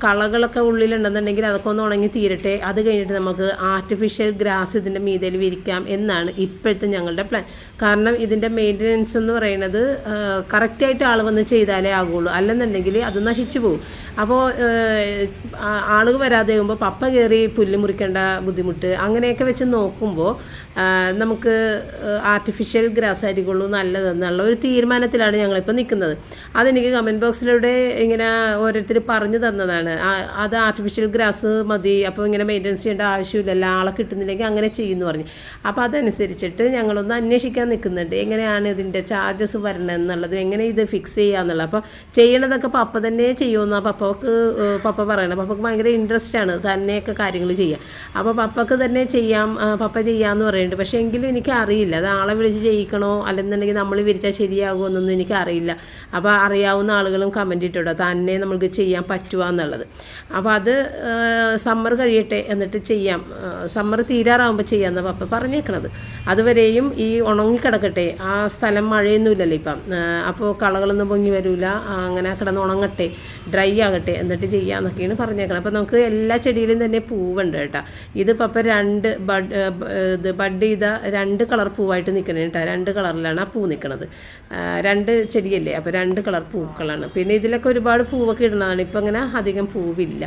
കളകളൊക്കെ ഉള്ളിലുണ്ടെന്നുണ്ടെങ്കിൽ അതൊക്കെ ഒന്ന് ഉണങ്ങി തീരട്ടെ. അത് കഴിഞ്ഞിട്ട് നമുക്ക് ആർട്ടിഫിഷ്യൽ ഗ്രാസ് ഇതിൻ്റെ മീതയിൽ വിരിക്കാം എന്നാണ് ഇപ്പോഴത്തെ ഞങ്ങളുടെ പ്ലാൻ. കാരണം ഇതിൻ്റെ മെയിൻ്റനൻസ് എന്ന് പറയുന്നത് കറക്റ്റായിട്ട് ആൾ വന്ന് ചെയ്താലേ ആകുള്ളൂ, അല്ലെന്നുണ്ടെങ്കിൽ അത് നശിച്ചു പോകും. അപ്പോൾ ആളുകൾ വരാതെ ആകുമ്പോൾ പപ്പ കയറി പുല്ല് മുറിക്കേണ്ട ബുദ്ധിമുട്ട് അങ്ങനെയൊക്കെ വെച്ച് നോക്കുമ്പോൾ നമുക്ക് ആർട്ടിഫിഷ്യൽ ഗ്രാസ് ആയിരിക്കുള്ളൂ നല്ലതെന്നുള്ള ഒരു തീരുമാനത്തിലാണ് ഞങ്ങളിപ്പോൾ നിൽക്കുന്നത്. അതെനിക്ക് കമൻറ്റ് ബോക്സിലൂടെ ഇങ്ങനെ ഓരോരുത്തർ പറഞ്ഞു തന്നതാണ്. അത് ആർട്ടിഫിഷ്യൽ ഗ്രാസ് മതി, അപ്പോൾ ഇങ്ങനെ മെയിൻ്റെനൻസ് ചെയ്യേണ്ട ആവശ്യമില്ലല്ലോ, ആളെ കിട്ടുന്നില്ലെങ്കിൽ അങ്ങനെ ചെയ്യുമെന്ന് പറഞ്ഞു. അപ്പോൾ അതനുസരിച്ചിട്ട് ഞങ്ങളൊന്ന് അന്വേഷിക്കാൻ നിൽക്കുന്നുണ്ട്, എങ്ങനെയാണ് ഇതിൻ്റെ ചാർജസ് വരണമെന്നുള്ളതും എങ്ങനെ ഇത് ഫിക്സ് ചെയ്യാന്നുള്ളത്. അപ്പോൾ ചെയ്യണതൊക്കെ പപ്പ തന്നെ ചെയ്യുമെന്നാണ് പപ്പ പറയണം. പപ്പക്ക് ഭയങ്കര ഇൻട്രസ്റ്റ് ആണ് തന്നെയൊക്കെ കാര്യങ്ങൾ ചെയ്യാം. അപ്പോൾ പപ്പക്ക് തന്നെ ചെയ്യാം, പപ്പ ചെയ്യാമെന്ന് പറയുന്നുണ്ട്. പക്ഷേ എങ്കിലും എനിക്ക് അറിയില്ല അത് ആളെ വിളിച്ച് ചെയ്യിക്കണോ അല്ലെന്നുണ്ടെങ്കിൽ നമ്മൾ വിരിച്ചാൽ ശരിയാകുമോ എന്നൊന്നും എനിക്കറിയില്ല. അപ്പോൾ അറിയാവുന്ന ആളുകളും കമൻറ്റ് ഇട്ടോ തന്നെ നമ്മൾക്ക് ചെയ്യാൻ പറ്റുക എന്നുള്ളത്. അപ്പോൾ അത് സമ്മർ കഴിയട്ടെ എന്നിട്ട് ചെയ്യാം, സമ്മർ തീരാറാകുമ്പോൾ ചെയ്യാമെന്നാണ് പപ്പ പറഞ്ഞേക്കണത്. അതുവരെയും ഈ ഉണങ്ങിക്കിടക്കട്ടെ, ആ സ്ഥലം മഴയൊന്നുമില്ലല്ലോ ഇപ്പം, അപ്പോൾ കളകളൊന്നും പൊങ്ങി വരില്ല, അങ്ങനെ കിടന്ന് ഉണങ്ങട്ടെ, ഡ്രൈ ആകട്ടെ എന്നിട്ട് ചെയ്യാമെന്നൊക്കെയാണ് പറഞ്ഞേക്കണം. അപ്പോൾ നമുക്ക് എല്ലാ ചെടിയിലും തന്നെ പൂവുണ്ട് കേട്ടോ. ഇത് പപ്പ ബഡ് ചെയ്ത 2 കളർ പൂവായിട്ട് നിൽക്കണേ കേട്ടോ. 2 കളറിലാണ് ആ പൂ നിൽക്കുന്നത്. 2 ചെടിയല്ലേ, അപ്പോൾ 2 കളർ പൂക്കളാണ്. പിന്നെ ഇതിലൊക്കെ ഒരുപാട് പൂവൊക്കെ ഇടുന്നതാണ്, ഇപ്പം അങ്ങനെ അധികം പൂവില്ല.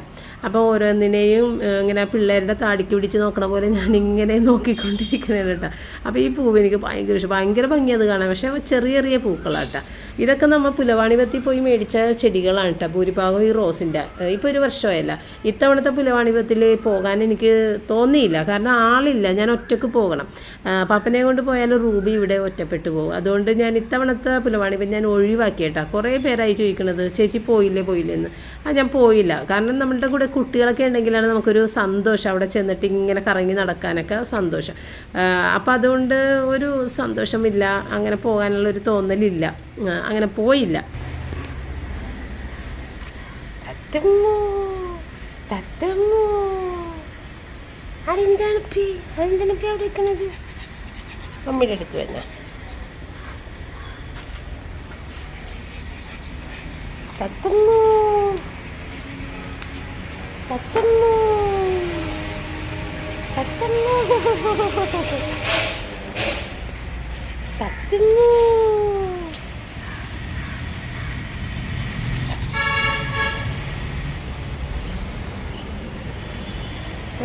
അപ്പോൾ ഓരോന്നിനെയും ഇങ്ങനെ പിള്ളേരുടെ താടിക്ക് പിടിച്ച് നോക്കണ പോലെ ഞാനിങ്ങനെ നോക്കിക്കൊണ്ടിരിക്കണേ കേട്ടോ. അപ്പോൾ ഈ പൂവ് എനിക്ക് ഭയങ്കര ഇഷ്ടം, ഭയങ്കര ഭംഗിയത് കാണാൻ. പക്ഷേ ചെറിയ ചെറിയ പൂക്കളാട്ടോ. ഇതൊക്കെ നമ്മൾ പുലവാണിപത്തി പോയി മേടിച്ച ചെടികളാണ് കേട്ടോ, ഭൂരിഭാഗം ഈ റോസിൻ്റെ. ഇപ്പോൾ ഒരു വർഷമായല്ല, ഇത്തവണത്തെ പുലവാണിപത്തിൽ പോകാൻ എനിക്ക് തോന്നിയില്ല, കാരണം ആളില്ല, ഞാൻ ഒറ്റക്ക് പോകണം. പപ്പനെ കൊണ്ട് പോയാൽ റൂബി ഇവിടെ ഒറ്റപ്പെട്ടു പോകും. അതുകൊണ്ട് ഞാൻ ഇത്തവണത്തെ പുലവാണിപ്പം ഞാൻ ഒഴിവാക്കി കേട്ടോ. കുറേ പേരായി ചോദിക്കണത് ചേച്ചി പോയില്ലേ എന്ന്. ഞാൻ പോയില്ല, കാരണം നമ്മളുടെ കൂടെ കുട്ടികളൊക്കെ ഉണ്ടെങ്കിലാണ് നമുക്കൊരു സന്തോഷം, അവിടെ ചെന്നിട്ട് ഇങ്ങനെ കറങ്ങി നടക്കാനൊക്കെ സന്തോഷം. അപ്പോൾ അതുകൊണ്ട് ഒരു സന്തോഷമില്ല, അങ്ങനെ പോകാനുള്ളൊരു തോന്നലില്ല, അങ്ങനെ പോയില്ല. അതെന്താണ് അവിടെ വെക്കണത്? അമ്മയുടെ അടുത്ത് തന്നെ തത്തമ്മൂ തത്തമ്മൂ തത്തമ്മൂ തത്തമ്മൂ.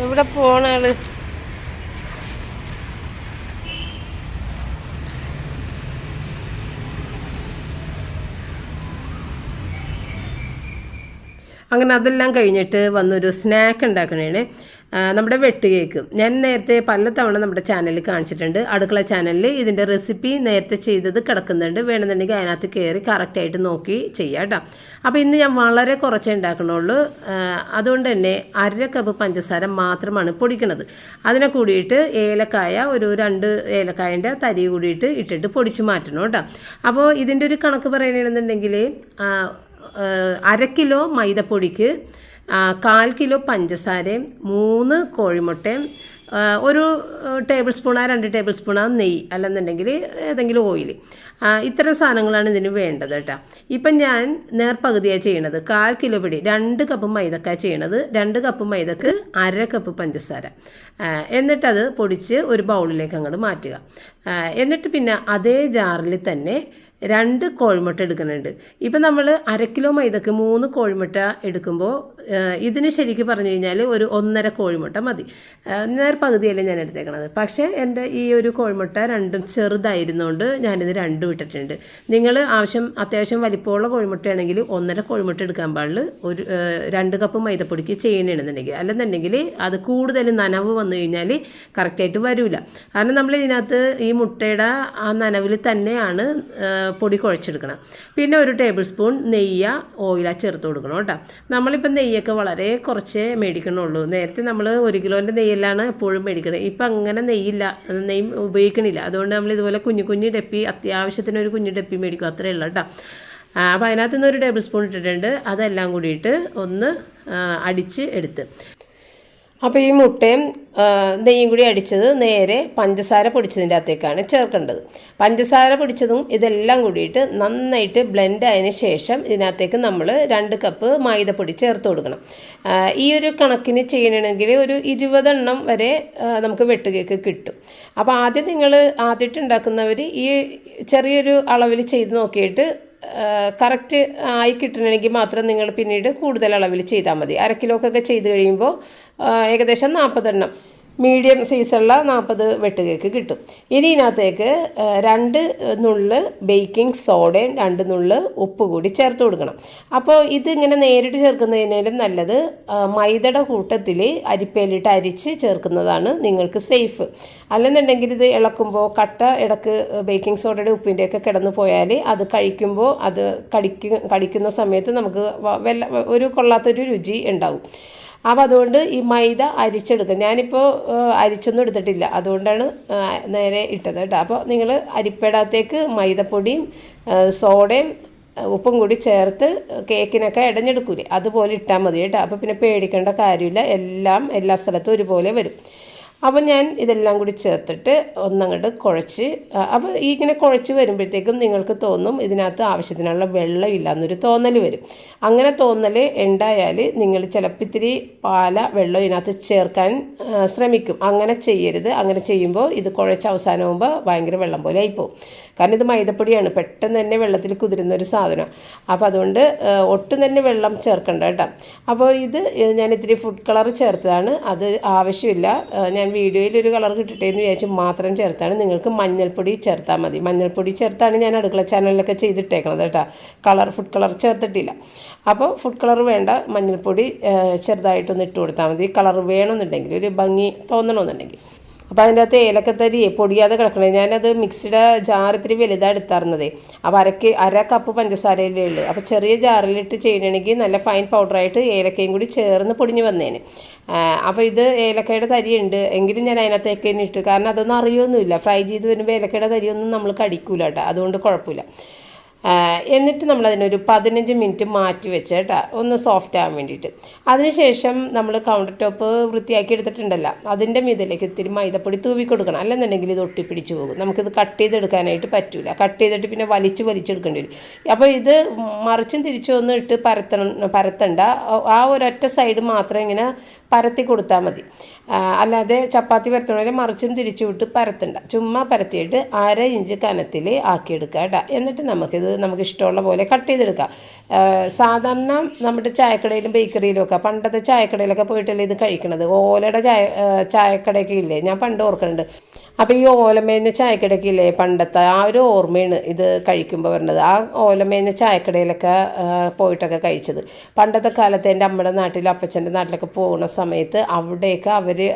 എവിടെ പോണാള്? അങ്ങനെ അതെല്ലാം കഴിഞ്ഞിട്ട് വന്നൊരു സ്നാക്ക് ഉണ്ടാക്കണേ, നമ്മുടെ വെട്ട് കേക്ക്. ഞാൻ നേരത്തെ പലതവണ നമ്മുടെ ചാനലിൽ കാണിച്ചിട്ടുണ്ട്, അടുക്കള ചാനലിൽ ഇതിൻ്റെ റെസിപ്പി നേരത്തെ ചെയ്തത് കിടക്കുന്നുണ്ട്, വേണമെന്നുണ്ടെങ്കിൽ അതിനകത്ത് കയറി കറക്റ്റായിട്ട് നോക്കി ചെയ്യാം കേട്ടോ. അപ്പോൾ ഇന്ന് ഞാൻ വളരെ കുറച്ചേ ഉണ്ടാക്കണുള്ളൂ, അതുകൊണ്ട് തന്നെ 1/2 കപ്പ് പഞ്ചസാര മാത്രമാണ് പൊടിക്കണത്. അതിനെ കൂടിയിട്ട് ഏലക്കായ ഒരു 2 ഏലക്കായൻ്റെ തരി കൂടിയിട്ട് ഇട്ടിട്ട് പൊടിച്ച് മാറ്റണം കേട്ടോ. അപ്പോൾ ഇതിൻ്റെ ഒരു കണക്ക് പറയണമെന്നുണ്ടെങ്കിൽ 1/2 കിലോ മൈദപ്പൊടിക്ക് 1/4 കിലോ പഞ്ചസാരയും 3 കോഴിമുട്ടയും ഒരു ടേബിൾ സ്പൂണോ 2 ടേബിൾ സ്പൂണോ നെയ്യ്, അല്ലെന്നുണ്ടെങ്കിൽ ഏതെങ്കിലും ഓയിൽ, ഇത്തരം സാധനങ്ങളാണ് ഇതിന് വേണ്ടത് കേട്ടോ. ഇപ്പം ഞാൻ നേർപകുതിയാണ് ചെയ്യണത്. 1/4 കിലോ പൊടി 2 കപ്പ് മൈദക്കാണ് ചെയ്യണത്. 2 കപ്പ് മൈദക്ക് 1/2 കപ്പ് പഞ്ചസാര. എന്നിട്ടത് പൊടിച്ച് ഒരു ബൗളിലേക്ക് അങ്ങോട്ട് മാറ്റുക. എന്നിട്ട് പിന്നെ അതേ ജാറിൽ തന്നെ 2 കോഴിമുട്ട എടുക്കുന്നുണ്ട്. ഇപ്പം നമ്മൾ 1/2 കിലോ മൈദക്ക് 3 കോഴിമുട്ട എടുക്കുമ്പോൾ ഇതിന് ശരിക്കും പറഞ്ഞു കഴിഞ്ഞാൽ ഒരു 1.5 കോഴിമുട്ട മതി. നേർപകുതിയല്ലേ ഞാൻ എടുത്തേക്കണത്. പക്ഷേ എൻ്റെ ഈ ഒരു കോഴിമുട്ട രണ്ടും ചെറുതായിരുന്നുകൊണ്ട് ഞാനിത് 2 ഇട്ടിട്ടുണ്ട്. നിങ്ങൾ അത്യാവശ്യം വലിപ്പമുള്ള കോഴിമുട്ടയാണെങ്കിൽ 1.5 കോഴിമുട്ട എടുക്കാൻ പാടില്ല, ഒരു 2 കപ്പ് മൈദപ്പൊടിക്ക് ചെയ്യണമെന്നുണ്ടെങ്കിൽ. അല്ലെന്നുണ്ടെങ്കിൽ അത് കൂടുതൽ നനവ് വന്നു കഴിഞ്ഞാൽ കറക്റ്റായിട്ട് വരില്ല. കാരണം നമ്മൾ ഇതിനകത്ത് ഈ മുട്ടയുടെ ആ നനവിൽ തന്നെയാണ് പൊടി കുഴച്ചെടുക്കണം. പിന്നെ ഒരു ടേബിൾ സ്പൂൺ നെയ്യ് ഓയില ചേർത്ത് കൊടുക്കണം കേട്ടോ. നമ്മളിപ്പോൾ നെയ്യ നെയ്യൊക്കെ വളരെ കുറച്ചേ മേടിക്കണുള്ളൂ. നേരത്തെ നമ്മൾ 1 കിലോൻ്റെ നെയ്യിലാണ് എപ്പോഴും മേടിക്കുന്നത്. ഇപ്പം അങ്ങനെ നെയ്യ് ഉപയോഗിക്കണില്ല. അതുകൊണ്ട് നമ്മൾ ഇതുപോലെ കുഞ്ഞു ഡപ്പി, അത്യാവശ്യത്തിന് ഒരു കുഞ്ഞു ഡപ്പി മേടിക്കും, അത്രയേ ഉള്ളൂ കേട്ടോ. അപ്പോൾ അതിനകത്ത് നിന്ന് 1 ടേബിൾ സ്പൂൺ ഇട്ടിട്ടുണ്ട്. അതെല്ലാം കൂടിയിട്ട് ഒന്ന് അടിച്ച് എടുത്ത്, അപ്പോൾ ഈ മുട്ടയും നെയ്യും കൂടി അടിച്ചത് നേരെ പഞ്ചസാര പൊടിച്ചതിൻ്റെ അകത്തേക്കാണ് ചേർക്കേണ്ടത്. പഞ്ചസാര പൊടിച്ചതും ഇതെല്ലാം കൂടിയിട്ട് നന്നായിട്ട് ബ്ലെൻഡ് ആയതിന് ശേഷം ഇതിനകത്തേക്ക് നമ്മൾ 2 കപ്പ് മൈദപ്പൊടി ചേർത്ത് കൊടുക്കണം. ഈ ഒരു കണക്കിന് ചെയ്യണമെങ്കിൽ ഒരു 20 എണ്ണം വരെ നമുക്ക് വെട്ട് കേക്ക് കിട്ടും. അപ്പോൾ ആദ്യം നിങ്ങൾ ആദ്യമായിട്ട് ഉണ്ടാക്കുന്നവർ ഈ ചെറിയൊരു അളവിൽ ചെയ്ത് നോക്കിയിട്ട് കറക്റ്റ് ആയി കിട്ടണമെങ്കിൽ മാത്രം നിങ്ങൾ പിന്നീട് കൂടുതൽ അളവിൽ ചെയ്താൽ മതി. 1/2 കിലോക്കൊക്കെ ചെയ്ത് കഴിയുമ്പോൾ ഏകദേശം 40 എണ്ണം മീഡിയം സൈസുള്ള 40 വെട്ട് കേക്ക് കിട്ടും. ഇനി ഇതിനകത്തേക്ക് 2 നുള്ള് ബേക്കിംഗ് സോഡയും 2 നുള്ള് ഉപ്പ് കൂടി ചേർത്ത് കൊടുക്കണം. അപ്പോൾ ഇതിങ്ങനെ നേരിട്ട് ചേർക്കുന്നതിനേലും നല്ലത് മൈദയുടെ കൂട്ടത്തിൽ അരിപ്പയിലിട്ട് അരിച്ച് ചേർക്കുന്നതാണ് നിങ്ങൾക്ക് സേഫ്. അല്ലെന്നുണ്ടെങ്കിൽ ഇത് ഇളക്കുമ്പോൾ കട്ട ഇടക്ക് ബേക്കിംഗ് സോഡയുടെ ഉപ്പിൻ്റെയൊക്കെ കിടന്നു പോയാൽ അത് കഴിക്കുമ്പോൾ അത് കടിക്കുന്ന സമയത്ത് നമുക്ക് ഒരു കൊള്ളാത്തൊരു രുചി ഉണ്ടാവും. അപ്പോൾ അതുകൊണ്ട് ഈ മൈദ അരിച്ചെടുക്കുക. ഞാനിപ്പോൾ അരിച്ചൊന്നും എടുത്തിട്ടില്ല, അതുകൊണ്ടാണ് നേരെ ഇട്ടത് കേട്ടോ. അപ്പോൾ നിങ്ങൾ അരിപ്പയിടത്തേക്ക് മൈദപ്പൊടിയും സോഡയും ഉപ്പും കൂടി ചേർത്ത് കേക്കിനൊക്കെ ഇടഞ്ഞെടുക്കൂലേ, അതുപോലെ ഇട്ടാൽ മതി കേട്ടോ. അപ്പോൾ പിന്നെ പേടിക്കേണ്ട കാര്യമില്ല, എല്ലാ സ്ഥലത്തും ഒരുപോലെ വരും. അപ്പോൾ ഞാൻ ഇതെല്ലാം കൂടി ചേർത്തിട്ട് ഒന്നങ്ങോട്ട് കുഴച്ച്, അപ്പോൾ ഇങ്ങനെ കുഴച്ച് വരുമ്പോഴത്തേക്കും നിങ്ങൾക്ക് തോന്നും ഇതിനകത്ത് ആവശ്യത്തിനുള്ള വെള്ളമില്ല എന്നൊരു തോന്നൽ വരും. അങ്ങനെ തോന്നൽ ഉണ്ടായാൽ നിങ്ങൾ ചിലപ്പോൾ ഇത്തിരി വെള്ളം ഇതിനകത്ത് ചേർക്കാൻ ശ്രമിക്കും. അങ്ങനെ ചെയ്യരുത്. അങ്ങനെ ചെയ്യുമ്പോൾ ഇത് കുഴച്ച് അവസാനമാകുമ്പോൾ ഭയങ്കര വെള്ളം പോലെ ആയിപ്പോവും. കാരണം ഇത് മൈദപ്പൊടിയാണ്, പെട്ടെന്ന് തന്നെ വെള്ളത്തിൽ കുതിരുന്ന ഒരു സാധനം. അപ്പോൾ അതുകൊണ്ട് ഒട്ടും തന്നെ വെള്ളം ചേർക്കണ്ട കേട്ടോ. അപ്പോൾ ഇത് ഞാൻ ഇത്തിരി ഫുഡ് കളർ ചേർത്തതാണ്, അത് ആവശ്യമില്ല. ഞാൻ വീഡിയോയിൽ ഒരു കളർ കിട്ടട്ടെ എന്ന് വിചാരിച്ച് മാത്രം ചേർത്താണ്. നിങ്ങൾക്ക് മഞ്ഞൾപ്പൊടി ചേർത്താൽ മതി. മഞ്ഞൾപ്പൊടി ചേർത്താണ് ഞാൻ അടുക്കള ചാനലിലൊക്കെ ചെയ്തിട്ടേക്കണത് കേട്ടോ. ഫുഡ് കളർ ചേർത്തിട്ടില്ല. അപ്പോൾ ഫുഡ് കളർ വേണ്ട, മഞ്ഞൾപ്പൊടി ചെറുതായിട്ടൊന്ന് ഇട്ട് കൊടുത്താൽ മതി. കളർ വേണമെന്നുണ്ടെങ്കിൽ, ഒരു ഭംഗി തോന്നണമെന്നുണ്ടെങ്കിൽ. അപ്പോൾ അതിൻ്റെ അകത്ത് ഏലക്കത്തരി പൊടിയാതെ കിടക്കണേ. ഞാനത് മിക്സിയുടെ ജാർ ഇത്തിരി വലുതാണ് എടുത്താറുന്നതേ. അപ്പോൾ 1/2 കപ്പ് പഞ്ചസാരയിലേ ഉള്ളൂ. അപ്പോൾ ചെറിയ ജാറിലിട്ട് ചെയ്യണമെങ്കിൽ നല്ല ഫൈൻ പൗഡറായിട്ട് ഏലക്കയും കൂടി ചേർന്ന് പൊടിഞ്ഞ് വന്നേന്. അപ്പോൾ ഇത് ഏലക്കയുടെ തരിയുണ്ട് എങ്കിലും ഞാൻ അതിനകത്തേക്ക് തന്നെ ഇട്ട്, കാരണം അതൊന്നും അറിയൊന്നുമില്ല. ഫ്രൈ ചെയ്ത് വരുമ്പോൾ ഏലക്കയുടെ തരിയൊന്നും നമ്മൾ കടിക്കൂല കേട്ടോ, അതുകൊണ്ട് കുഴപ്പമില്ല. എന്നിട്ട് നമ്മളതിനൊരു 15 മിനിറ്റ് മാറ്റി വെച്ച് കേട്ടോ, ഒന്ന് സോഫ്റ്റ് ആകാൻ വേണ്ടിയിട്ട്. അതിനുശേഷം നമ്മൾ കൗണ്ടർ ടോപ്പ് വൃത്തിയാക്കി എടുത്തിട്ടുണ്ടല്ലോ, അതിൻ്റെ മീതിലേക്ക് ഇത്തിരി മൈദപ്പൊടി തൂവി കൊടുക്കണം. അല്ലെന്നുണ്ടെങ്കിൽ ഇത് ഒട്ടിപ്പിടിച്ച് പോകും. നമുക്കിത് കട്ട് ചെയ്തെടുക്കാനായിട്ട് പറ്റില്ല. കട്ട് ചെയ്തിട്ട് പിന്നെ വലിച്ചെടുക്കേണ്ടി വരും. അപ്പോൾ ഇത് മറിച്ചും തിരിച്ചും ഒന്നും ഇട്ട് പരത്തണ്ട. ആ ഒരൊറ്റ സൈഡ് മാത്രം ഇങ്ങനെ പരത്തി കൊടുത്താൽ മതി. അല്ലാതെ ചപ്പാത്തി പരത്തണ മറിച്ചും തിരിച്ചു വിട്ട് പരത്തണ്ട. ചുമ്മാ പരത്തിയിട്ട് 1/2 ഇഞ്ച് കനത്തിൽ ആക്കിയെടുക്കുക കേട്ടോ. എന്നിട്ട് നമുക്ക് ഇഷ്ടമുള്ള പോലെ കട്ട് ചെയ്തെടുക്കാം. സാധാരണ നമ്മുടെ ചായക്കടയിലും ബേക്കറിയിലും ഒക്കെ, പണ്ടത്തെ ചായക്കടയിലൊക്കെ പോയിട്ടല്ലേ ഇത് കഴിക്കണത്. ഓലയുടെ ചായക്കടയൊക്കെ ഇല്ലേ, ഞാൻ പണ്ട് ഓർക്കുന്നുണ്ട്. അപ്പോൾ ഈ ഓലമേഞ്ഞ ചായക്കടയൊക്കെ ഇല്ലേ, പണ്ടത്തെ ആ ഒരു ഓർമ്മയാണ് ഇത് കഴിക്കുമ്പോൾ വരുന്നത്. ആ ഓലമേഞ്ഞ ചായക്കടയിലൊക്കെ പോയിട്ടൊക്കെ കഴിച്ചത്. പണ്ടത്തെ കാലത്ത് എൻ്റെ അമ്മയുടെ നാട്ടിലും അപ്പച്ചൻ്റെ നാട്ടിലൊക്കെ പോകുന്ന സമയത്ത് അവിടെയൊക്കെ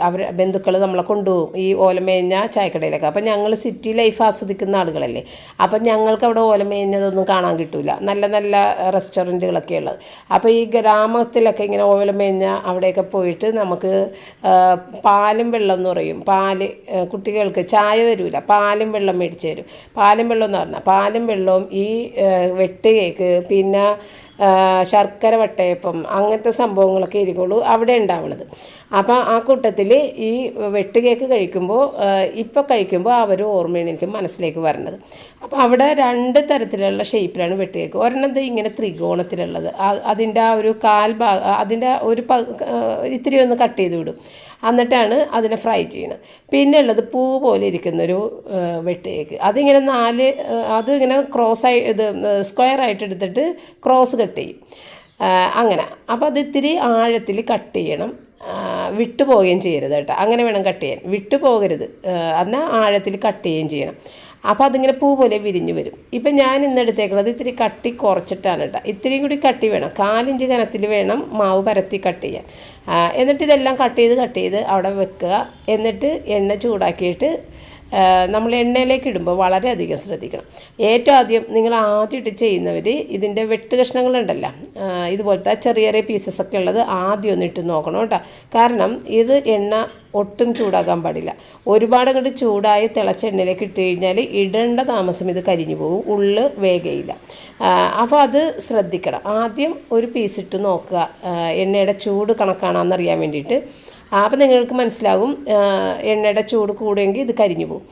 അവർ ബന്ധുക്കൾ നമ്മളെ കൊണ്ടുപോകും ഈ ഓലമേഞ്ഞ ചായക്കടയിലൊക്കെ. അപ്പം ഞങ്ങൾ സിറ്റി ലൈഫ് ആസ്വദിക്കുന്ന ആളുകളല്ലേ, അപ്പം ഞങ്ങൾക്ക് അവിടെ ഓലമേഞ്ഞതൊന്നും കാണാൻ കിട്ടില്ല. നല്ല നല്ല റെസ്റ്റോറൻറ്റുകളൊക്കെ ഉള്ളത്. അപ്പോൾ ഈ ഗ്രാമത്തിലൊക്കെ ഇങ്ങനെ ഓലമേഞ്ഞ അവിടെയൊക്കെ പോയിട്ട് നമുക്ക് പാലും വെള്ളം എന്ന് പറയും. കുട്ടികൾക്ക് ചായ തരൂല, പാലും വെള്ളം മേടിച്ച് തരും. പാലും വെള്ളം എന്ന് പറഞ്ഞാൽ പാലും വെള്ളവും ഈ വെട്ട് കേക്ക്, പിന്നെ ശർക്കര വട്ടയപ്പം, അങ്ങനത്തെ സംഭവങ്ങളൊക്കെ ഇരിക്കുള്ളൂ അവിടെ ഉണ്ടാവുന്നത്. അപ്പോൾ ആ കൂട്ടത്തിൽ ഈ വെട്ട് കേക്ക് കഴിക്കുമ്പോൾ ആ ഒരു ഓർമ്മയാണ് എനിക്ക് മനസ്സിലേക്ക് വരുന്നത്. അപ്പോൾ അവിടെ 2 തരത്തിലുള്ള ഷേപ്പിലാണ് വെട്ട് കേക്ക്. ഒരെണ്ണത് ഇങ്ങനെ ത്രികോണത്തിലുള്ളത്, അതിൻ്റെ ആ ഒരു അതിൻ്റെ ഒരു ഇത്തിരി ഒന്ന് കട്ട് ചെയ്ത് വിടും, എന്നിട്ടാണ് അതിനെ ഫ്രൈ ചെയ്യുന്നത്. പിന്നെ ഉള്ളത് പൂ പോലെ ഇരിക്കുന്നൊരു വെട്ട് കേക്ക്, അതിങ്ങനെ അതിങ്ങനെ സ്ക്വയർ ആയിട്ട് എടുത്തിട്ട് ക്രോസ് കട്ട് ചെയ്യും അങ്ങനെ. അപ്പോൾ അത് ഇത്തിരി ആഴത്തിൽ കട്ട് ചെയ്യണം, വിട്ടുപോവുകയും ചെയ്യരുത് കേട്ടോ. അങ്ങനെ വേണം കട്ട് ചെയ്യാൻ, വിട്ടുപോകരുത്. എന്നാൽ ആഴത്തിൽ കട്ട് ചെയ്യുകയും ചെയ്യണം. അപ്പോൾ അതിങ്ങനെ പൂ പോലെ വിരിഞ്ഞ് വരും. ഇപ്പം ഞാൻ ഇന്ന് എടുത്തേക്കുന്നത് ഇത്തിരി കട്ടി കുറച്ചിട്ടാണ് കേട്ടോ. ഇത്തിരിയും കൂടി കട്ടി വേണം, 4 ഇഞ്ച് കനത്തിൽ വേണം മാവ് പരത്തി കട്ട് ചെയ്യാൻ. എന്നിട്ട് ഇതെല്ലാം കട്ട് ചെയ്ത് അവിടെ വെക്കുക. എന്നിട്ട് എണ്ണ ചൂടാക്കിയിട്ട് നമ്മൾ എണ്ണയിലേക്ക് ഇടുമ്പോൾ വളരെയധികം ശ്രദ്ധിക്കണം. ഏറ്റവും ആദ്യം നിങ്ങൾ ആദ്യമായിട്ട് ചെയ്യുന്നവർ ഇതിൻ്റെ വെട്ട് കഷ്ണങ്ങളുണ്ടല്ലോ, ഇതുപോലത്തെ ചെറിയ ചെറിയ പീസസ് ഒക്കെ ഉള്ളത് ആദ്യം ഒന്ന് ഇട്ട് നോക്കണം കേട്ടോ. കാരണം ഇത് എണ്ണ ഒട്ടും ചൂടാകാൻ പാടില്ല. ഒരുപാട് അങ്ങോട്ട് ചൂടായി തിളച്ച എണ്ണയിലേക്ക് ഇട്ട് കഴിഞ്ഞാൽ ഇടേണ്ട താമസം ഇത് കരിഞ്ഞു പോകും, ഉള്ളു വേഗയില്ല. അപ്പോൾ അത് ശ്രദ്ധിക്കണം. ആദ്യം ഒരു പീസ് ഇട്ട് നോക്കുക, എണ്ണയുടെ ചൂട് കണക്കാണെന്നറിയാൻ വേണ്ടിയിട്ട്. അപ്പോൾ നിങ്ങൾക്ക് മനസ്സിലാകും എണ്ണയുടെ ചൂട് കൂടുമെങ്കിൽ ഇത് കരിഞ്ഞു പോകും.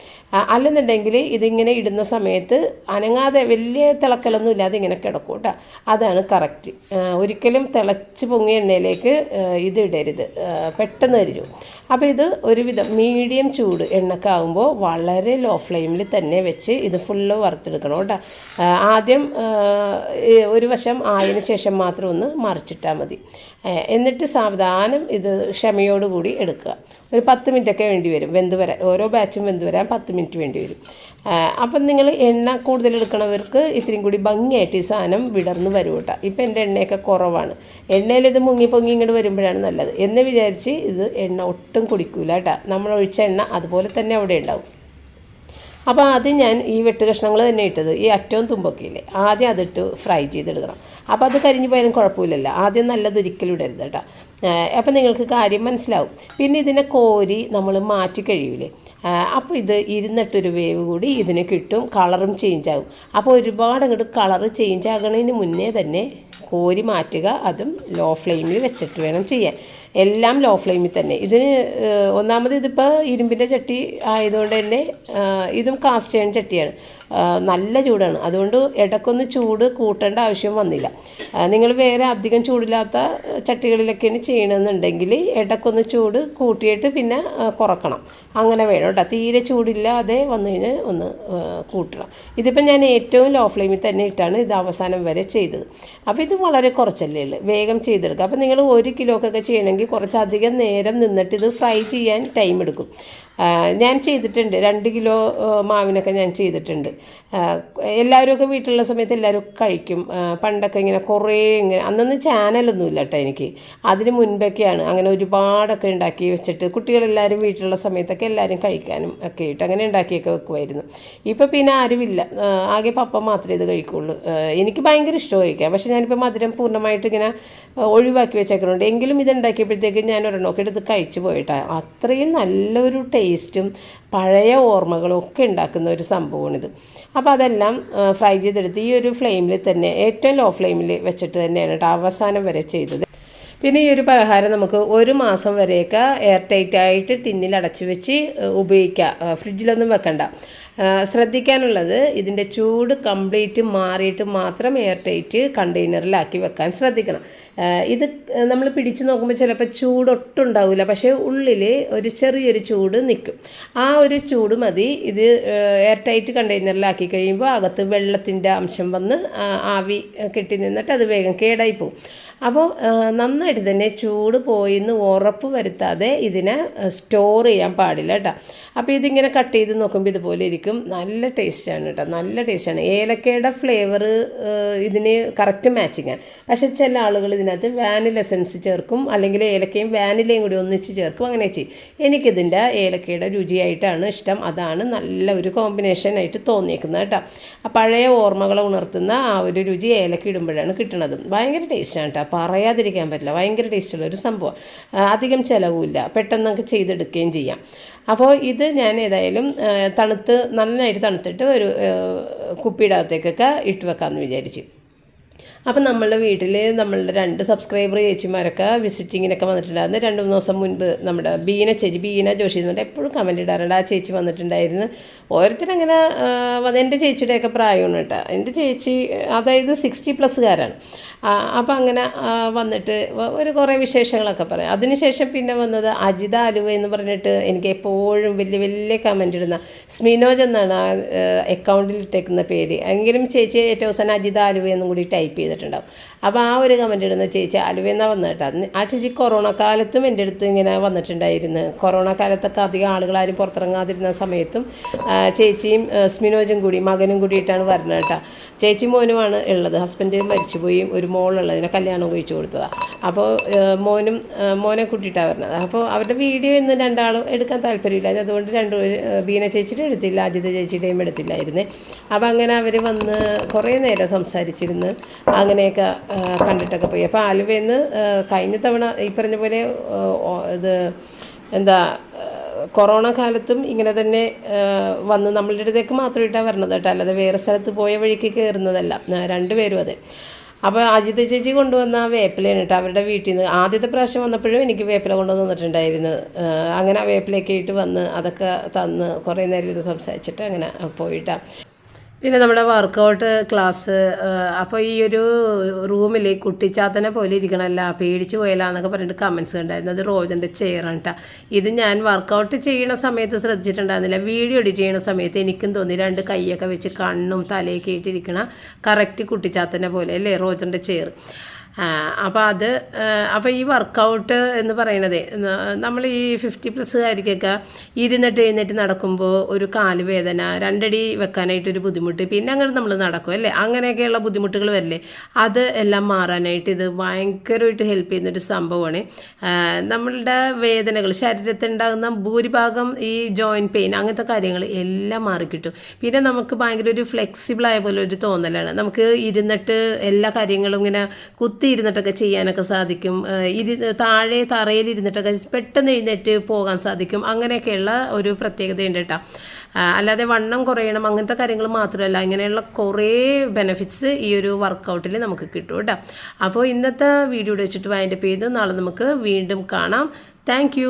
അല്ലെന്നുണ്ടെങ്കിൽ ഇതിങ്ങനെ ഇടുന്ന സമയത്ത് അനങ്ങാതെ വലിയ തിളക്കലൊന്നും ഇല്ലാതെ ഇങ്ങനെ കിടക്കും കേട്ടോ. അതാണ് കറക്റ്റ്. ഒരിക്കലും തിളച്ച് പൊങ്ങിയ എണ്ണയിലേക്ക് ഇത് ഇടരുത്, പെട്ടെന്ന് കരിഞ്ഞു. അപ്പോൾ ഇത് ഒരുവിധം മീഡിയം ചൂട് എണ്ണക്കാവുമ്പോൾ വളരെ ലോ ഫ്ലെയിമിൽ തന്നെ വെച്ച് ഇത് ഫുള്ള് വറുത്തെടുക്കണം കേട്ടോ. ആദ്യം ഒരു വശം ആയതിനു ശേഷം മാത്രം ഒന്ന് മറിച്ചിട്ടാൽ മതി. എന്നിട്ട് സാവധാനം ഇത് ക്ഷമയോടുകൂടി എടുക്കുക. ഒരു 10 മിനിറ്റൊക്കെ വേണ്ടി വരും വെന്ത് വരാൻ. ഓരോ ബാച്ചും വെന്ത് വരാൻ 10 മിനിറ്റ് വേണ്ടി വരും. അപ്പം നിങ്ങൾ എണ്ണ കൂടുതൽ എടുക്കണവർക്ക് ഇത്രയും കൂടി ഭംഗിയായിട്ട് ഈ സാധനം വിടർന്ന് വരും കേട്ടോ. ഇപ്പം എൻ്റെ എണ്ണയൊക്കെ കുറവാണ്. എണ്ണയിൽ ഇത് മുങ്ങി പൊങ്ങി ഇങ്ങോട്ട് വരുമ്പോഴാണ് നല്ലത് എന്ന് വിചാരിച്ച് ഇത് എണ്ണ ഒട്ടും കുടിക്കൂല കേട്ടോ. നമ്മൾ ഒഴിച്ച എണ്ണ അതുപോലെ തന്നെ അവിടെ ഉണ്ടാവും. അപ്പോൾ ആദ്യം ഞാൻ ഈ വെട്ട് കഷ്ണങ്ങൾ തന്നെ ഇട്ടത്, ഈ അറ്റവും തുമ്പൊക്കെ ഇല്ലേ, ആദ്യം അതിട്ട് ഫ്രൈ ചെയ്തെടുക്കണം. അപ്പോൾ അത് കരിഞ്ഞു പോയാലും കുഴപ്പമില്ലല്ലോ. ആദ്യം നല്ലതൊരിക്കലും ഇടരുത് കേട്ടോ. അപ്പോൾ നിങ്ങൾക്ക് കാര്യം മനസ്സിലാവും. പിന്നെ ഇതിനെ കോരി നമ്മൾ മാറ്റി കഴിയൂലേ, അപ്പോൾ ഇത് ഇരുന്നിട്ടൊരു വേവ് കൂടി ഇതിന് കിട്ടും, കളറും ചേഞ്ച് ആകും. അപ്പോൾ ഒരുപാട് അങ്ങോട്ട് കളറ് ചേഞ്ച് ആകണതിന് മുന്നേ തന്നെ കോരി മാറ്റുക. അതും ലോ ഫ്ലെയിമിൽ വെച്ചിട്ട് വേണം ചെയ്യാൻ. എല്ലാം ലോ ഫ്ലെയിമിൽ തന്നെ. ഇതിന് ഒന്നാമത് ഇതിപ്പോൾ ഇരുമ്പിൻ്റെ ചട്ടി ആയതുകൊണ്ട് തന്നെ ഇതും കാസ്റ്റ് അയൺ ചട്ടിയാണ്, നല്ല ചൂടാണ്. അതുകൊണ്ട് ഇടയ്ക്കൊന്ന് ചൂട് കൂട്ടേണ്ട ആവശ്യം വന്നില്ല. നിങ്ങൾ വേറെ അധികം ചൂടില്ലാത്ത ചട്ടികളിലൊക്കെയാണ് ചെയ്യണമെന്നുണ്ടെങ്കിൽ ഇടയ്ക്കൊന്ന് ചൂട് കൂട്ടിയിട്ട് പിന്നെ കുറക്കണം. അങ്ങനെ വേണം കേട്ടോ. തീരെ ചൂടില്ലാതെ വന്നു കഴിഞ്ഞാൽ ഒന്ന് കൂട്ടണം. ഇതിപ്പോൾ ഞാൻ ഏറ്റവും ലോ ഫ്ലെയിമിൽ തന്നെ ഇട്ടാണ് ഇത് അവസാനം വരെ ചെയ്തത്. അപ്പോൾ ഇത് വളരെ കുറച്ചല്ലേ ഉള്ളൂ, വേഗം ചെയ്തെടുക്കുക. അപ്പോൾ നിങ്ങൾ 1 കിലോക്കൊക്കെ ചെയ്യണമെങ്കിൽ കുറച്ചധികം നേരം നിന്നിട്ട് ഇത് ഫ്രൈ ചെയ്യാൻ ടൈം എടുക്കും. ഞാൻ ചെയ്തിട്ടുണ്ട്, 2 കിലോ മാവിനൊക്കെ ഞാൻ ചെയ്തിട്ടുണ്ട്. എല്ലാവരുമൊക്കെ വീട്ടിലുള്ള സമയത്ത് എല്ലാവരും കഴിക്കും. പണ്ടൊക്കെ ഇങ്ങനെ കുറേ ഇങ്ങനെ, അന്നൊന്നും ചാനലൊന്നുമില്ല കേട്ടോ എനിക്ക്. അതിന് മുൻപൊക്കെയാണ് അങ്ങനെ ഒരുപാടൊക്കെ ഉണ്ടാക്കി വെച്ചിട്ട് കുട്ടികളെല്ലാവരും വീട്ടിലുള്ള സമയത്തൊക്കെ എല്ലാവരും കഴിക്കാനും ഒക്കെ ആയിട്ട് അങ്ങനെ ഉണ്ടാക്കിയൊക്കെ വെക്കുമായിരുന്നു. ഇപ്പോൾ പിന്നെ ആരുമില്ല, ആകെ പപ്പ മാത്രമേ ഇത് കഴിക്കുള്ളൂ. എനിക്ക് ഭയങ്കര ഇഷ്ടം കഴിക്കാം. പക്ഷേ ഞാനിപ്പോൾ മധുരം പൂർണ്ണമായിട്ട് ഇങ്ങനെ ഒഴിവാക്കി വെച്ചേക്കുന്നുണ്ട്. എങ്കിലും ഇത് ഉണ്ടാക്കിയപ്പോഴത്തേക്കും ഞാൻ ഒരെണ്ണമൊക്കെ എടുത്ത് കഴിച്ചു പോയിട്ടാണ്. അത്രയും നല്ലൊരു ടേസ്റ്റും പഴയ ഓർമ്മകളും ഒക്കെ ഉണ്ടാക്കുന്ന ഒരു സംഭവമാണിത്. അപ്പോൾ അതെല്ലാം ഫ്രൈ ചെയ്തെടുത്ത് ഈ ഒരു ഫ്ലെയിമിൽ തന്നെ, ഏറ്റവും ലോ ഫ്ലെയിമിൽ വെച്ചിട്ട് തന്നെയാണ് കേട്ടോ അവസാനം വരെ ചെയ്തത്. പിന്നെ ഈ ഒരു പലഹാരം നമുക്ക് 1 മാസം വരെയൊക്കെ എയർ ടൈറ്റായിട്ട് ടിന്നിൽ അടച്ചു വെച്ച് ഉപയോഗിക്കാം, ഫ്രിഡ്ജിലൊന്നും വെക്കണ്ട. ശ്രദ്ധിക്കാനുള്ളത് ഇതിൻ്റെ ചൂട് കംപ്ലീറ്റ് മാറിയിട്ട് മാത്രം എയർ ടൈറ്റ് കണ്ടെയ്നറിലാക്കി വെക്കാൻ ശ്രദ്ധിക്കണം. ഇത് നമ്മൾ പിടിച്ചു നോക്കുമ്പോൾ ചിലപ്പോൾ ചൂടൊട്ടും ഉണ്ടാവില്ല, പക്ഷേ ഉള്ളിൽ ഒരു ചെറിയൊരു ചൂട് നിൽക്കും. ആ ഒരു ചൂട് മതി. ഇത് എയർ ടൈറ്റ് കണ്ടെയ്നറിലാക്കി കഴിയുമ്പോൾ അകത്ത് വെള്ളത്തിൻ്റെ അംശം വന്ന് ആവി കെട്ടി നിന്നിട്ട് അത് വേഗം കേടായി പോകും. അപ്പോൾ നന്നായിട്ട് തന്നെ ചൂട് പോയിന്ന് ഉറപ്പ് വരുത്താതെ ഇതിനെ സ്റ്റോർ ചെയ്യാൻ പാടില്ല കേട്ടോ. അപ്പോൾ ഇതിങ്ങനെ കട്ട് ചെയ്ത് നോക്കുമ്പോൾ ഇതുപോലെ ഇരിക്കും. നല്ല ടേസ്റ്റാണ് കേട്ടോ, നല്ല ടേസ്റ്റാണ്. ഏലക്കയുടെ ഫ്ലേവർ ഇതിന് കറക്റ്റ് മാച്ചിങ് ആണ്. പക്ഷേ ചില ആളുകൾ ഇതിനകത്ത് വാനില എസൻസ് ചേർക്കും, അല്ലെങ്കിൽ ഏലക്കയും വാനിലയും കൂടി ഒന്നിച്ച് ചേർക്കും, അങ്ങനെ ചെയ്യും. എനിക്കിതിൻ്റെ ഏലക്കയുടെ രുചിയായിട്ടാണ് ഇഷ്ടം. അതാണ് നല്ല ഒരു കോമ്പിനേഷനായിട്ട് തോന്നിയേക്കുന്നത് കേട്ടോ. ആ പഴയ ഓർമ്മകളെ ഉണർത്തുന്ന ആ ഒരു രുചി ഏലക്ക ഇടുമ്പോഴാണ് കിട്ടുന്നത്. ഭയങ്കര ടേസ്റ്റാണ് കേട്ടോ, പറയാതിരിക്കാൻ പറ്റില്ല. ഭയങ്കര ടേസ്റ്റുള്ള ഒരു സംഭവം. അധികം ചിലവുമില്ല, പെട്ടെന്ന് നമുക്ക് ചെയ്തെടുക്കുകയും ചെയ്യാം. അപ്പോൾ ഇത് ഞാൻ ഏതായാലും നന്നായിട്ട് തണുത്തിട്ട് ഒരു കുപ്പിയുടെ അകത്തേക്കൊക്കെ ഇട്ട് വെക്കാമെന്ന് വിചാരിച്ചു. അപ്പം നമ്മളുടെ വീട്ടിൽ നമ്മളുടെ 2 സബ്സ്ക്രൈബർ ചേച്ചിമാരൊക്കെ വിസിറ്റിങ്ങിനൊക്കെ വന്നിട്ടുണ്ടായിരുന്നു. 2-3 ദിവസം മുൻപ് നമ്മുടെ ബീന ജോഷി എന്ന് പറഞ്ഞാൽ എപ്പോഴും കമൻറ്റ് ഇടാറുണ്ട്. ആ ചേച്ചി വന്നിട്ടുണ്ടായിരുന്നു. ഓരോരുത്തരങ്ങനെ എൻ്റെ ചേച്ചിയുടെയൊക്കെ പ്രായമാണ് കേട്ടോ. എൻ്റെ ചേച്ചി അതായത് 60+കാരാണ്. അപ്പോൾ അങ്ങനെ വന്നിട്ട് കുറേ വിശേഷങ്ങളൊക്കെ പറയാം. അതിനുശേഷം പിന്നെ വന്നത് അജിത ആലുവ എന്ന് പറഞ്ഞിട്ട് എനിക്ക് എപ്പോഴും വലിയ വലിയ കമൻറ്റ് ഇടുന്ന സ്മിനോജ് എന്നാണ് ആ അക്കൗണ്ടിൽ ഇട്ടേക്കുന്ന പേര്. എങ്കിലും ചേച്ചി ഏറ്റവും അവസാനം അജിത ആലുവ എന്നും കൂടി ടൈപ്പ് ചെയ്തു. ചെയ്തിട്ടുണ്ടാവും. അപ്പോൾ ആ ഒരു കമൻ്റ് ഇടുന്ന ചേച്ചി ആലുവയെന്നാണ് വന്നത് കേട്ടോ. ആ ചേച്ചി കൊറോണ കാലത്തും എൻ്റെ അടുത്ത് ഇങ്ങനെ വന്നിട്ടുണ്ടായിരുന്നു. കൊറോണ കാലത്തൊക്കെ അധികം ആളുകളാരും പുറത്തിറങ്ങാതിരുന്ന സമയത്തും ചേച്ചിയും സ്മിനോജും കൂടി മകനും കൂടിയിട്ടാണ് വരുന്നത് കേട്ടോ. ചേച്ചി മോനുമാണ് ഉള്ളത്. ഹസ്ബൻഡ് മരിച്ചുപോയി, ഒരു മോളുള്ളതിനെ കല്യാണം കഴിച്ചു കൊടുത്തതാണ്. അപ്പോൾ മോനെ കൂട്ടിയിട്ടാണ് വരുന്നത്. അപ്പോൾ അവരുടെ വീഡിയോ ഇന്ന് രണ്ടാളും എടുക്കാൻ താല്പര്യമില്ല. അതുകൊണ്ട് ബീന ചേച്ചിയുടെ എടുത്തില്ല, അജിത ചേച്ചിയുടെയും എടുത്തില്ലായിരുന്നേ. അപ്പോൾ അങ്ങനെ അവർ വന്ന് കുറേ നേരം സംസാരിച്ചിരുന്ന് അങ്ങനെയൊക്കെ കണ്ടിട്ടൊക്കെ പോയി. അപ്പോൾ ആലുവയിൽ നിന്ന് കഴിഞ്ഞ തവണ ഈ പറഞ്ഞ പോലെ ഇത് കൊറോണ കാലത്തും ഇങ്ങനെ തന്നെ വന്ന് നമ്മളുടെ അടുത്തേക്ക് മാത്രമായിട്ടാണ് വരണത് കേട്ടോ. അല്ലാതെ വേറെ സ്ഥലത്ത് പോയ വഴിക്ക് കയറുന്നതല്ല, രണ്ടുപേരും അതെ. അപ്പോൾ അജിത ചേച്ചി കൊണ്ടുവന്ന വേപ്പിലയാണ് കേട്ടോ അവരുടെ വീട്ടിൽ നിന്ന്. ആദ്യത്തെ പ്രാവശ്യം വന്നപ്പോഴും എനിക്ക് വേപ്പില കൊണ്ടുവന്ന് തന്നിട്ടുണ്ടായിരുന്നു. അങ്ങനെ ആ വേപ്പിലയൊക്കെ ഇട്ട് വന്ന് അതൊക്കെ തന്ന് കുറേ നേരം ഇത് സംസാരിച്ചിട്ട് അങ്ങനെ പോയിട്ടാണ്. പിന്നെ നമ്മുടെ വർക്കൗട്ട് ക്ലാസ്. അപ്പോൾ ഈ ഒരു റൂമിൽ കുട്ടിച്ചാത്തനെ പോലെ ഇരിക്കണമല്ല, പേടിച്ച് പോയല്ലാന്നൊക്കെ പറഞ്ഞിട്ട് കമൻസ് ഉണ്ടായിരുന്നു. അത് റോജൻ്റെ ചെയറാണ് കേട്ടോ. ഇത് ഞാൻ വർക്കൗട്ട് ചെയ്യണ സമയത്ത് ശ്രദ്ധിച്ചിട്ടുണ്ടായിരുന്നില്ല. വീഡിയോ എഡിറ്റ് ചെയ്യണ സമയത്ത് എനിക്കും തോന്നി 2 കൈയൊക്കെ വെച്ച് കണ്ണും തലയൊക്കെ ഇട്ടിരിക്കണ കറക്റ്റ് കുട്ടിച്ചാത്തനെ പോലെ അല്ലേ റോജൻ്റെ ചെയർ. അപ്പോൾ ഈ വർക്കൗട്ട് എന്ന് പറയുന്നത് നമ്മൾ ഈ 50+ ഇരുന്നിട്ട് എഴുന്നേറ്റ് നടക്കുമ്പോൾ ഒരു കാല് വേദന, 2 അടി വെക്കാനായിട്ടൊരു ബുദ്ധിമുട്ട്, പിന്നെ അങ്ങോട്ട് നമ്മൾ നടക്കും അല്ലേ, അങ്ങനെയൊക്കെയുള്ള ബുദ്ധിമുട്ടുകൾ വരില്ലേ, അത് എല്ലാം മാറാനായിട്ട് ഇത് ഭയങ്കരമായിട്ട് ഹെൽപ്പ് ചെയ്യുന്നൊരു സംഭവമാണ്. നമ്മളുടെ വേദനകൾ ശരീരത്തിലുണ്ടാകുന്ന ഭൂരിഭാഗം ഈ ജോയിൻറ്റ് പെയിൻ അങ്ങനത്തെ കാര്യങ്ങൾ എല്ലാം മാറിക്കിട്ടും. പിന്നെ നമുക്ക് ഭയങ്കര ഒരു ഫ്ലെക്സിബിളായ പോലെ ഒരു തോന്നലാണ്. നമുക്ക് ഇരുന്നിട്ട് എല്ലാ കാര്യങ്ങളും ഇങ്ങനെ ഇരുന്നിട്ടൊക്കെ ചെയ്യാനൊക്കെ സാധിക്കും. താഴെ തറയിലിരുന്നിട്ടൊക്കെ പെട്ടെന്ന് എഴുന്നേറ്റ് പോകാൻ സാധിക്കും. അങ്ങനെയൊക്കെയുള്ള ഒരു പ്രത്യേകതയുണ്ട് കേട്ടോ. അല്ലാതെ വണ്ണം കുറയണം അങ്ങനത്തെ കാര്യങ്ങൾ മാത്രമല്ല, ഇങ്ങനെയുള്ള കുറേ ബെനിഫിറ്റ്സ് ഈ ഒരു വർക്കൗട്ടിൽ നമുക്ക് കിട്ടും കേട്ടോ. അപ്പോൾ ഇന്നത്തെ വീഡിയോ വെച്ചിട്ട് വൈൻഡപ്പ് ചെയ്ത് നാളെ നമുക്ക് വീണ്ടും കാണാം. താങ്ക്